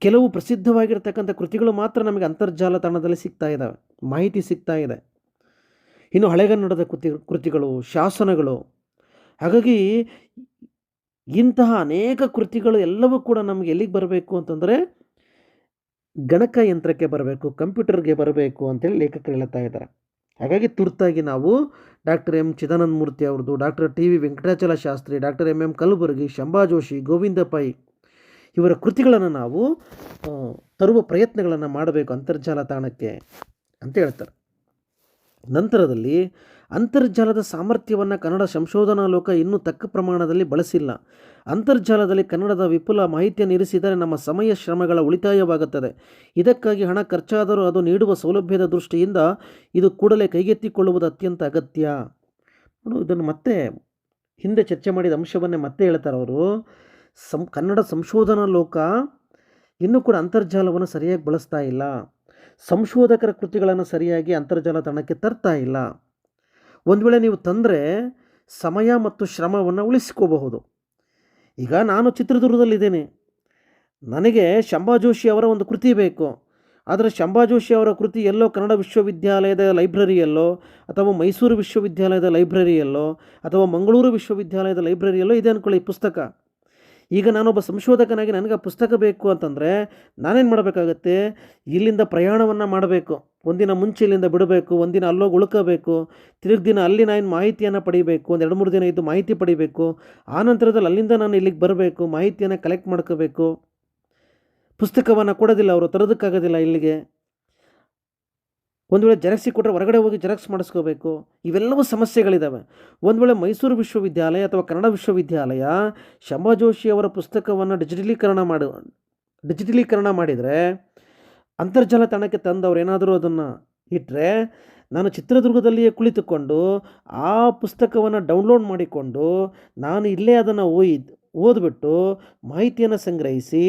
A: ಕೆಲವು ಪ್ರಸಿದ್ಧವಾಗಿರ್ತಕ್ಕಂಥ ಕೃತಿಗಳು ಮಾತ್ರ ನಮಗೆ ಅಂತರ್ಜಾಲ ತಾಣದಲ್ಲಿ ಸಿಗ್ತಾ ಇದ್ದಾವೆ, ಮಾಹಿತಿ ಸಿಗ್ತಾ ಇದೆ. ಇನ್ನು ಹಳೆಗನ್ನಡದ ಕೃತಿಗಳು, ಶಾಸನಗಳು. ಹಾಗಾಗಿ ಇಂತಹ ಅನೇಕ ಕೃತಿಗಳು ಎಲ್ಲವೂ ಕೂಡ ನಮಗೆ ಎಲ್ಲಿಗೆ ಬರಬೇಕು ಅಂತಂದರೆ ಗಣಕಯಂತ್ರಕ್ಕೆ ಬರಬೇಕು, ಕಂಪ್ಯೂಟರ್ಗೆ ಬರಬೇಕು ಅಂತೇಳಿ ಲೇಖಕರು ಹೇಳ್ತಾ ಇದ್ದಾರೆ. ಹಾಗಾಗಿ ತುರ್ತಾಗಿ ನಾವು ಡಾಕ್ಟರ್ ಎಂ ಚಿದಾನಂದ ಮೂರ್ತಿ ಅವ್ರದ್ದು, doctor T V Venkatachala Shastri, doctor M M Kalaburgi, Shambha Joshi, Govinda Pai ಇವರ ಕೃತಿಗಳನ್ನು ನಾವು ತರುವ ಪ್ರಯತ್ನಗಳನ್ನು ಮಾಡಬೇಕು ಅಂತರ್ಜಾಲ ತಾಣಕ್ಕೆ ಅಂತ ಹೇಳ್ತಾರೆ. ನಂತರದಲ್ಲಿ ಅಂತರ್ಜಾಲದ ಸಾಮರ್ಥ್ಯವನ್ನು ಕನ್ನಡ ಸಂಶೋಧನಾ ಲೋಕ ಇನ್ನೂ ತಕ್ಕ ಪ್ರಮಾಣದಲ್ಲಿ ಬಳಸಿಲ್ಲ. ಅಂತರ್ಜಾಲದಲ್ಲಿ ಕನ್ನಡದ ವಿಪುಲ ಮಾಹಿತಿಯನ್ನು ಇರಿಸಿದರೆ ನಮ್ಮ ಸಮಯ ಶ್ರಮಗಳ ಉಳಿತಾಯವಾಗುತ್ತದೆ. ಇದಕ್ಕಾಗಿ ಹಣ ಖರ್ಚಾದರೂ ಅದು ನೀಡುವ ಸೌಲಭ್ಯದ ದೃಷ್ಟಿಯಿಂದ ಇದು ಕೂಡಲೇ ಕೈಗೆತ್ತಿಕೊಳ್ಳುವುದು ಅತ್ಯಂತ ಅಗತ್ಯ. ಇದನ್ನು ಮತ್ತೆ ಹಿಂದೆ ಚರ್ಚೆ ಮಾಡಿದ ಅಂಶವನ್ನೇ ಮತ್ತೆ ಹೇಳ್ತಾರೆ ಅವರು. ಕನ್ನಡ ಸಂಶೋಧನಾ ಲೋಕ ಇನ್ನೂ ಕೂಡ ಅಂತರ್ಜಾಲವನ್ನು ಸರಿಯಾಗಿ ಬಳಸ್ತಾ ಇಲ್ಲ. ಸಂಶೋಧಕರ ಕೃತಿಗಳನ್ನು ಸರಿಯಾಗಿ ಅಂತರ್ಜಾಲ ತಾಣಕ್ಕೆ ತರ್ತಾ ಇಲ್ಲ. ಒಂದು ವೇಳೆ ನೀವು ತಂದರೆ ಸಮಯ ಮತ್ತು ಶ್ರಮವನ್ನು ಉಳಿಸ್ಕೋಬಹುದು. ಈಗ ನಾನು ಚಿತ್ರದುರ್ಗದಲ್ಲಿದ್ದೇನೆ. ನನಗೆ ಶಂಭಾ ಜೋಶಿ ಅವರ ಒಂದು ಕೃತಿ ಬೇಕು. ಆದರೆ ಶಂಭಾ ಜೋಶಿ ಅವರ ಕೃತಿ ಎಲ್ಲೋ ಕನ್ನಡ ವಿಶ್ವವಿದ್ಯಾಲಯದ ಲೈಬ್ರರಿಯಲ್ಲೋ ಅಥವಾ ಮೈಸೂರು ವಿಶ್ವವಿದ್ಯಾಲಯದ ಲೈಬ್ರರಿಯಲ್ಲೋ ಅಥವಾ ಮಂಗಳೂರು ವಿಶ್ವವಿದ್ಯಾಲಯದ ಲೈಬ್ರರಿಯಲ್ಲೋ ಇದೆ ಅಂದ್ಕೊಳ್ಳಿ ಪುಸ್ತಕ. ಈಗ ನಾನೊಬ್ಬ ಸಂಶೋಧಕನಾಗಿ ನನಗೆ ಆ ಪುಸ್ತಕ ಬೇಕು ಅಂತಂದರೆ ನಾನೇನು ಮಾಡಬೇಕಾಗತ್ತೆ? ಇಲ್ಲಿಂದ ಪ್ರಯಾಣವನ್ನು ಮಾಡಬೇಕು. ಒಂದಿನ ಮುಂಚೆ ಇಲ್ಲಿಂದ ಬಿಡಬೇಕು, ಒಂದಿನ ಅಲ್ಲೋಗಿ ಉಳ್ಕೋಬೇಕು, ತಿರುಗಿ ದಿನ ಅಲ್ಲಿ ನಾನು ಮಾಹಿತಿಯನ್ನು ಪಡಿಬೇಕು, ಒಂದು 2-3 ದಿನ ಇದ್ದು ಮಾಹಿತಿ ಪಡಿಬೇಕು. ಆ ನಂತರದಲ್ಲಿ ಅಲ್ಲಿಂದ ನಾನು ಇಲ್ಲಿಗೆ ಬರಬೇಕು, ಮಾಹಿತಿಯನ್ನು ಕಲೆಕ್ಟ್ ಮಾಡ್ಕೋಬೇಕು. ಪುಸ್ತಕವನ್ನು ಕೊಡೋದಿಲ್ಲ, ಅವರು ತರೋದಕ್ಕಾಗೋದಿಲ್ಲ ಇಲ್ಲಿಗೆ. ಒಂದು ವೇಳೆ ಜೆರಾಕ್ಸಿಗೆ ಕೊಟ್ಟರೆ ಹೊರಗಡೆ ಹೋಗಿ ಜೆರಾಕ್ಸ್ ಮಾಡಿಸ್ಕೋಬೇಕು. ಇವೆಲ್ಲವೂ ಸಮಸ್ಯೆಗಳಿದ್ದಾವೆ. ಒಂದು ವೇಳೆ ಮೈಸೂರು ವಿಶ್ವವಿದ್ಯಾಲಯ ಅಥವಾ ಕನ್ನಡ ವಿಶ್ವವಿದ್ಯಾಲಯ ಶಂಭಾ ಜೋಶಿ ಅವರ ಪುಸ್ತಕವನ್ನು ಡಿಜಿಟಲೀಕರಣ ಮಾಡಿದರೆ, ಅಂತರ್ಜಾಲ ತಾಣಕ್ಕೆ ತಂದವರು ಏನಾದರೂ ಅದನ್ನು ಇಟ್ಟರೆ, ನಾನು ಚಿತ್ರದುರ್ಗದಲ್ಲಿಯೇ ಕುಳಿತುಕೊಂಡು ಆ ಪುಸ್ತಕವನ್ನು ಡೌನ್ಲೋಡ್ ಮಾಡಿಕೊಂಡು ನಾನು ಇಲ್ಲೇ ಅದನ್ನು ಓದ್ಬಿಟ್ಟು ಮಾಹಿತಿಯನ್ನು ಸಂಗ್ರಹಿಸಿ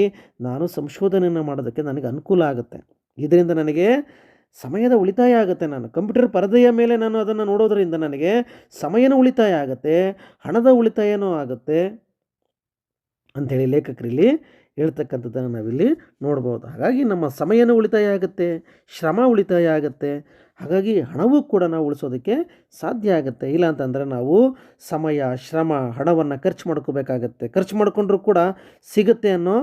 A: ನಾನು ಸಂಶೋಧನೆಯನ್ನು ಮಾಡೋದಕ್ಕೆ ನನಗೆ ಅನುಕೂಲ ಆಗುತ್ತೆ. ಇದರಿಂದ ನನಗೆ ಸಮಯದ ಉಳಿತಾಯ ಆಗುತ್ತೆ. ನಾನು ಕಂಪ್ಯೂಟರ್ ಪರದೆಯ ಮೇಲೆ ನಾನು ಅದನ್ನು ನೋಡೋದರಿಂದ ನನಗೆ ಸಮಯನೂ ಉಳಿತಾಯ ಆಗುತ್ತೆ, ಹಣದ ಉಳಿತಾಯನೂ ಆಗುತ್ತೆ ಅಂಥೇಳಿ ಲೇಖಕರಲ್ಲಿ ಹೇಳ್ತಕ್ಕಂಥದ್ದನ್ನು ನಾವಿಲ್ಲಿ ನೋಡ್ಬೋದು. ಹಾಗಾಗಿ ನಮ್ಮ ಸಮಯನೂ ಉಳಿತಾಯ ಆಗುತ್ತೆ, ಶ್ರಮ ಉಳಿತಾಯ ಆಗುತ್ತೆ. ಹಾಗಾಗಿ ಹಣವೂ ಕೂಡ ನಾವು ಉಳಿಸೋದಕ್ಕೆ ಸಾಧ್ಯ ಆಗುತ್ತೆ. ಇಲ್ಲ ಅಂತಂದರೆ ನಾವು ಸಮಯ, ಶ್ರಮ, ಹಣವನ್ನು ಖರ್ಚು ಮಾಡ್ಕೋಬೇಕಾಗತ್ತೆ. ಖರ್ಚು ಮಾಡಿಕೊಂಡ್ರೂ ಕೂಡ ಸಿಗುತ್ತೆ ಅನ್ನೋ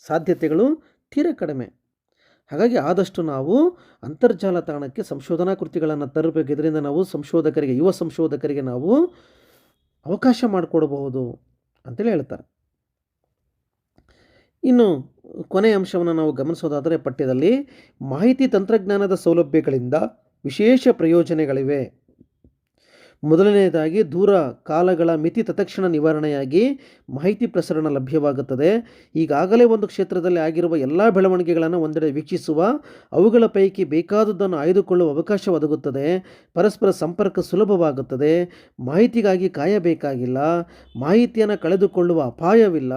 A: ಸಾಧ್ಯತೆಗಳು ತೀರ ಕಡಿಮೆ. ಹಾಗಾಗಿ ಆದಷ್ಟು ನಾವು ಅಂತರ್ಜಾಲ ತಾಣಕ್ಕೆ ಸಂಶೋಧನಾ ಕೃತಿಗಳನ್ನು ತರಬೇಕು. ಇದರಿಂದ ನಾವು ಸಂಶೋಧಕರಿಗೆ, ಯುವ ಸಂಶೋಧಕರಿಗೆ ನಾವು ಅವಕಾಶ ಮಾಡಿಕೊಡಬಹುದು ಅಂತೇಳಿ ಹೇಳ್ತಾರೆ. ಇನ್ನು ಕೊನೆಯ ಅಂಶವನ್ನು ನಾವು ಗಮನಿಸೋದಾದರೆ ಪಠ್ಯದಲ್ಲಿ ಮಾಹಿತಿ ತಂತ್ರಜ್ಞಾನದ ಸೌಲಭ್ಯಗಳಿಂದ ವಿಶೇಷ ಪ್ರಯೋಜನಗಳಿವೆ. ಮೊದಲನೆಯದಾಗಿ ದೂರ ಕಾಲಗಳ ಮಿತಿ ತತ್ಕ್ಷಣ ನಿವಾರಣೆಯಾಗಿ ಮಾಹಿತಿ ಪ್ರಸರಣ ಲಭ್ಯವಾಗುತ್ತದೆ. ಈಗಾಗಲೇ ಒಂದು ಕ್ಷೇತ್ರದಲ್ಲಿ ಆಗಿರುವ ಎಲ್ಲ ಬೆಳವಣಿಗೆಗಳನ್ನು ಒಂದೆಡೆ ವೀಕ್ಷಿಸುವ, ಅವುಗಳ ಪೈಕಿ ಬೇಕಾದುದನ್ನು ಆಯ್ದುಕೊಳ್ಳುವ ಅವಕಾಶ ಒದಗುತ್ತದೆ. ಪರಸ್ಪರ ಸಂಪರ್ಕ ಸುಲಭವಾಗುತ್ತದೆ. ಮಾಹಿತಿಗಾಗಿ ಕಾಯಬೇಕಾಗಿಲ್ಲ. ಮಾಹಿತಿಯನ್ನು ಕಳೆದುಕೊಳ್ಳುವ ಅಪಾಯವಿಲ್ಲ.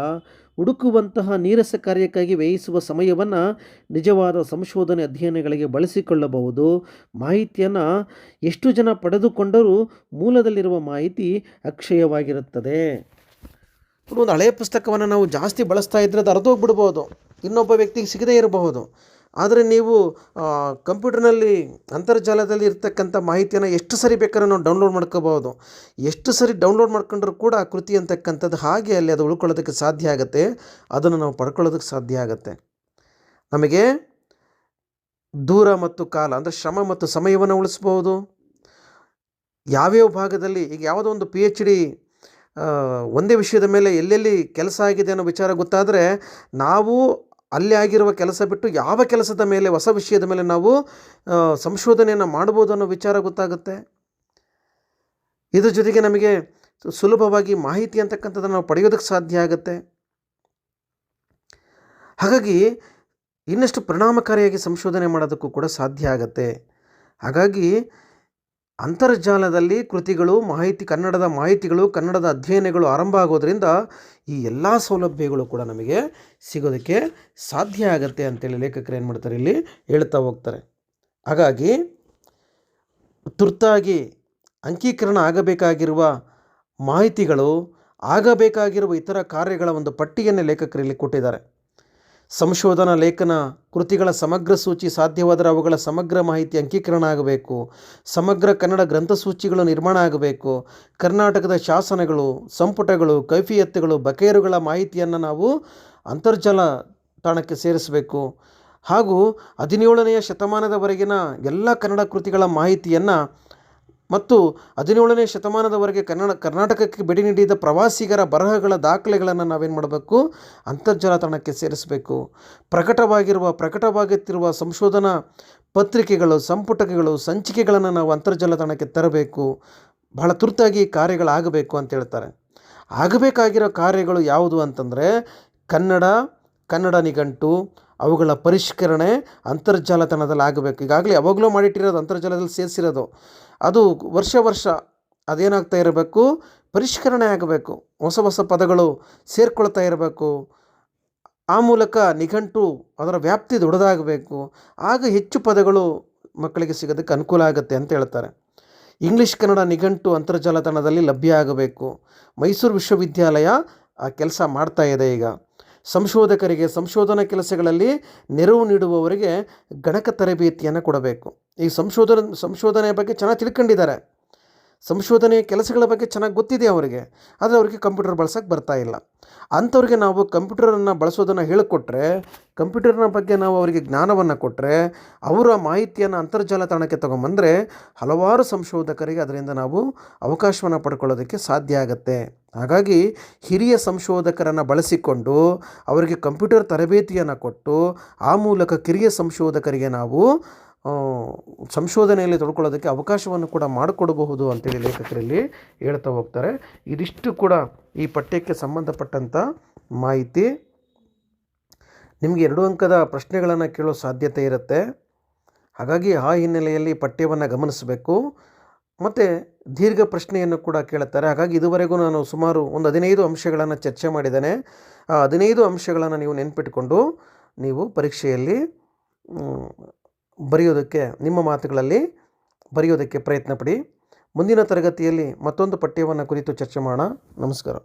A: ಹುಡುಕುವಂತಹ ನೀರಸ ಕಾರ್ಯಕ್ಕಾಗಿ ವ್ಯಯಿಸುವ ಸಮಯವನ್ನು ನಿಜವಾದ ಸಂಶೋಧನೆ ಅಧ್ಯಯನಗಳಿಗೆ ಬಳಸಿಕೊಳ್ಳಬಹುದು. ಮಾಹಿತಿಯನ್ನು ಎಷ್ಟು ಜನ ಪಡೆದುಕೊಂಡರೂ ಮೂಲದಲ್ಲಿರುವ ಮಾಹಿತಿ ಅಕ್ಷಯವಾಗಿರುತ್ತದೆ. ಒಂದು ಹಳೆಯ ಪುಸ್ತಕವನ್ನು ನಾವು ಜಾಸ್ತಿ ಬಳಸ್ತಾ ಇದ್ದರೆ ಅದು ಅರ್ಧೋಗ್ಬಿಡ್ಬೋದು, ಇನ್ನೊಬ್ಬ ವ್ಯಕ್ತಿಗೆ ಸಿಗದೇ ಇರಬಹುದು. ಆದರೆ ನೀವು ಕಂಪ್ಯೂಟರ್ನಲ್ಲಿ ಅಂತರ್ಜಾಲದಲ್ಲಿ ಇರ್ತಕ್ಕಂಥ ಮಾಹಿತಿಯನ್ನು ಎಷ್ಟು ಸರಿ ಬೇಕಾದ್ರೂ ನಾವು ಡೌನ್ಲೋಡ್ ಮಾಡ್ಕೋಬಹುದು. ಎಷ್ಟು ಸರಿ ಡೌನ್ಲೋಡ್ ಮಾಡ್ಕೊಂಡ್ರೂ ಕೂಡ ಆ ಕೃತಿ ಅಂತಕ್ಕಂಥದ್ದು ಹಾಗೆ ಅಲ್ಲಿ ಅದು ಉಳ್ಕೊಳ್ಳೋದಕ್ಕೆ ಸಾಧ್ಯ ಆಗುತ್ತೆ, ಅದನ್ನು ನಾವು ಪಡ್ಕೊಳ್ಳೋದಕ್ಕೆ ಸಾಧ್ಯ ಆಗುತ್ತೆ. ನಮಗೆ ದೂರ ಮತ್ತು ಕಾಲ ಅಂದರೆ ಶ್ರಮ ಮತ್ತು ಸಮಯವನ್ನು ಉಳಿಸ್ಬೋದು. ಯಾವ್ಯಾವ ಭಾಗದಲ್ಲಿ ಈಗ ಯಾವುದೋ ಒಂದು PhD ಒಂದೇ ವಿಷಯದ ಮೇಲೆ ಎಲ್ಲೆಲ್ಲಿ ಕೆಲಸ ಆಗಿದೆ ಅನ್ನೋ ವಿಚಾರ ಗೊತ್ತಾದರೆ ನಾವು ಅಲ್ಲಿ ಆಗಿರುವ ಕೆಲಸ ಬಿಟ್ಟು ಯಾವ ಕೆಲಸದ ಮೇಲೆ, ಹೊಸ ವಿಷಯದ ಮೇಲೆ ನಾವು ಸಂಶೋಧನೆಯನ್ನು ಮಾಡ್ಬೋದು ಅನ್ನೋ ವಿಚಾರ ಗೊತ್ತಾಗುತ್ತೆ. ಇದ್ರ ಜೊತೆಗೆ ನಮಗೆ ಸುಲಭವಾಗಿ ಮಾಹಿತಿ ಅಂತಕ್ಕಂಥದ್ದನ್ನು ನಾವು ಪಡೆಯೋದಕ್ಕೆ ಸಾಧ್ಯ ಆಗುತ್ತೆ. ಹಾಗಾಗಿ ಇನ್ನಷ್ಟು ಪರಿಣಾಮಕಾರಿಯಾಗಿ ಸಂಶೋಧನೆ ಮಾಡೋದಕ್ಕೂ ಕೂಡ ಸಾಧ್ಯ ಆಗುತ್ತೆ. ಹಾಗಾಗಿ ಅಂತರ್ಜಾಲದಲ್ಲಿ ಕೃತಿಗಳು, ಕನ್ನಡದ ಮಾಹಿತಿಗಳು, ಕನ್ನಡದ ಅಧ್ಯಯನಗಳು ಆರಂಭ ಆಗೋದ್ರಿಂದ ಈ ಎಲ್ಲ ಸೌಲಭ್ಯಗಳು ಕೂಡ ನಮಗೆ ಸಿಗೋದಕ್ಕೆ ಸಾಧ್ಯ ಆಗುತ್ತೆ ಅಂತೇಳಿ ಲೇಖಕರು ಏನು ಮಾಡ್ತಾರೆ ಇಲ್ಲಿ ಹೇಳ್ತಾ ಹೋಗ್ತಾರೆ. ಹಾಗಾಗಿ ತುರ್ತಾಗಿ ಅಂಕೀಕರಣ ಆಗಬೇಕಾಗಿರುವ ಮಾಹಿತಿಗಳು, ಆಗಬೇಕಾಗಿರುವ ಇತರ ಕಾರ್ಯಗಳ ಒಂದು ಪಟ್ಟಿಯನ್ನು ಲೇಖಕರಲ್ಲಿ ಕೊಟ್ಟಿದ್ದಾರೆ. ಸಂಶೋಧನಾ ಲೇಖನ ಕೃತಿಗಳ ಸಮಗ್ರ ಸೂಚಿ ಸಾಧ್ಯವಾದರೆ ಅವುಗಳ ಸಮಗ್ರ ಮಾಹಿತಿ ಅಂಕೀಕರಣ ಆಗಬೇಕು. ಸಮಗ್ರ ಕನ್ನಡ ಗ್ರಂಥಸೂಚಿಗಳು ನಿರ್ಮಾಣ ಆಗಬೇಕು. ಕರ್ನಾಟಕದ ಶಾಸನಗಳು, ಸಂಪುಟಗಳು, ಕೈಫಿಯತ್ತುಗಳು, ಬಕೇರುಗಳ ಮಾಹಿತಿಯನ್ನು ನಾವು ಅಂತರ್ಜಾಲ ತಾಣಕ್ಕೆ ಸೇರಿಸಬೇಕು. ಹಾಗೂ 17ನೇ ಶತಮಾನದವರೆಗಿನ ಎಲ್ಲ ಕನ್ನಡ ಕೃತಿಗಳ ಮಾಹಿತಿಯನ್ನು ಮತ್ತು 17ನೇ ಶತಮಾನದವರೆಗೆ ಕರ್ನಾಟಕಕ್ಕೆ ಭೇಟಿ ನೀಡಿದ ಪ್ರವಾಸಿಗರ ಬರಹಗಳ ದಾಖಲೆಗಳನ್ನು ನಾವೇನು ಮಾಡಬೇಕು? ಅಂತರ್ಜಾಲ ತಾಣಕ್ಕೆ ಸೇರಿಸಬೇಕು. ಪ್ರಕಟವಾಗುತ್ತಿರುವ ಸಂಶೋಧನಾ ಪತ್ರಿಕೆಗಳು, ಸಂಪುಟಗಳು, ಸಂಚಿಕೆಗಳನ್ನು ನಾವು ಅಂತರ್ಜಾಲ ತಾಣಕ್ಕೆ ತರಬೇಕು. ಬಹಳ ತುರ್ತಾಗಿ ಕಾರ್ಯಗಳಾಗಬೇಕು ಅಂತ ಹೇಳ್ತಾರೆ. ಆಗಬೇಕಾಗಿರೋ ಕಾರ್ಯಗಳು ಯಾವುದು ಅಂತಂದರೆ ಕನ್ನಡ ನಿಘಂಟು, ಅವುಗಳ ಪರಿಷ್ಕರಣೆ ಅಂತರ್ಜಾಲ ತಾಣದಲ್ಲಿ ಆಗಬೇಕು. ಈಗಾಗಲೇ ಯಾವಾಗಲೂ ಮಾಡಿಟ್ಟಿರೋದು, ಅಂತರ್ಜಾಲದಲ್ಲಿ ಸೇರಿಸಿರೋದು, ಅದು ವರ್ಷ ಅದೇನಾಗ್ತಾ ಇರಬೇಕು, ಪರಿಷ್ಕರಣೆ ಆಗಬೇಕು. ಹೊಸ ಹೊಸ ಪದಗಳು ಸೇರ್ಕೊಳ್ತಾ ಇರಬೇಕು. ಆ ಮೂಲಕ ನಿಘಂಟು ಅದರ ವ್ಯಾಪ್ತಿ ದೊಡ್ಡದಾಗಬೇಕು. ಆಗ ಹೆಚ್ಚು ಪದಗಳು ಮಕ್ಕಳಿಗೆ ಸಿಗೋದಕ್ಕೆ ಅನುಕೂಲ ಆಗುತ್ತೆ ಅಂತ ಹೇಳ್ತಾರೆ. ಇಂಗ್ಲೀಷ್ ಕನ್ನಡ ನಿಘಂಟು ಅಂತರ್ಜಾಲ ತಾಣದಲ್ಲಿ ಲಭ್ಯ ಆಗಬೇಕು. ಮೈಸೂರು ವಿಶ್ವವಿದ್ಯಾಲಯ ಆ ಕೆಲಸ ಮಾಡ್ತಾ ಇದೆ ಈಗ. ಸಂಶೋಧಕರಿಗೆ ಸಂಶೋಧನಾ ಕೆಲಸಗಳಲ್ಲಿ ನೆರವು ನೀಡುವವರಿಗೆ ಗಣಕ ತರಬೇತಿಯನ್ನು ಕೊಡಬೇಕು. ಈ ಸಂಶೋಧನೆಯ ಬಗ್ಗೆ ಚೆನ್ನಾಗಿ ತಿಳ್ಕೊಂಡಿದ್ದಾರೆ. ಸಂಶೋಧನೆಯ ಕೆಲಸಗಳ ಬಗ್ಗೆ ಚೆನ್ನಾಗಿ ಗೊತ್ತಿದೆ ಅವರಿಗೆ. ಆದರೆ ಅವರಿಗೆ ಕಂಪ್ಯೂಟರ್ ಬಳಸೋಕ್ಕೆ ಬರ್ತಾ ಇಲ್ಲ. ಅಂಥವ್ರಿಗೆ ನಾವು ಕಂಪ್ಯೂಟರನ್ನು ಬಳಸೋದನ್ನು ಹೇಳಿಕೊಟ್ರೆ, ಕಂಪ್ಯೂಟರ್ನ ಬಗ್ಗೆ ನಾವು ಅವರಿಗೆ ಜ್ಞಾನವನ್ನು ಕೊಟ್ಟರೆ, ಅವರ ಮಾಹಿತಿಯನ್ನು ಅಂತರ್ಜಾಲ ತಾಣಕ್ಕೆ ತೊಗೊಂಬಂದರೆ ಹಲವಾರು ಸಂಶೋಧಕರಿಗೆ ಅದರಿಂದ ನಾವು ಅವಕಾಶವನ್ನು ಪಡ್ಕೊಳ್ಳೋದಕ್ಕೆ ಸಾಧ್ಯ ಆಗುತ್ತೆ. ಹಾಗಾಗಿ ಹಿರಿಯ ಸಂಶೋಧಕರನ್ನು ಬಳಸಿಕೊಂಡು ಅವರಿಗೆ ಕಂಪ್ಯೂಟರ್ ತರಬೇತಿಯನ್ನು ಕೊಟ್ಟು ಆ ಮೂಲಕ ಕಿರಿಯ ಸಂಶೋಧಕರಿಗೆ ನಾವು ಸಂಶೋಧನೆಯಲ್ಲಿ ತೊಡ್ಕೊಳ್ಳೋದಕ್ಕೆ ಅವಕಾಶವನ್ನು ಕೂಡ ಮಾಡಿಕೊಡಬಹುದು ಅಂತೇಳಿ ಲೇಖಕರಲ್ಲಿ ಹೇಳ್ತಾ ಹೋಗ್ತಾರೆ. ಇದಿಷ್ಟು ಕೂಡ ಈ ಪಠ್ಯಕ್ಕೆ ಸಂಬಂಧಪಟ್ಟಂಥ ಮಾಹಿತಿ. ನಿಮಗೆ 2 ಅಂಕದ ಪ್ರಶ್ನೆಗಳನ್ನು ಕೇಳೋ ಸಾಧ್ಯತೆ ಇರುತ್ತೆ. ಹಾಗಾಗಿ ಆ ಹಿನ್ನೆಲೆಯಲ್ಲಿ ಪಠ್ಯವನ್ನು ಗಮನಿಸಬೇಕು. ಮತ್ತು ದೀರ್ಘ ಪ್ರಶ್ನೆಯನ್ನು ಕೂಡ ಕೇಳುತ್ತಾರೆ. ಹಾಗಾಗಿ ಇದುವರೆಗೂ ನಾನು ಸುಮಾರು ಒಂದು 15 ಅಂಶಗಳನ್ನು ಚರ್ಚೆ ಮಾಡಿದ್ದೇನೆ. ಆ 15 ಅಂಶಗಳನ್ನು ನೀವು ನೆನಪಿಟ್ಕೊಂಡು ನೀವು ಪರೀಕ್ಷೆಯಲ್ಲಿ ಬರೆಯೋದಕ್ಕೆ, ನಿಮ್ಮ ಮಾತುಗಳಲ್ಲಿ ಬರೆಯೋದಕ್ಕೆ ಪ್ರಯತ್ನ ಪಡಿ. ಮುಂದಿನ ತರಗತಿಯಲ್ಲಿ ಮತ್ತೊಂದು ಪಠ್ಯವನ್ನು ಕುರಿತು ಚರ್ಚೆ ಮಾಡೋಣ. ನಮಸ್ಕಾರ.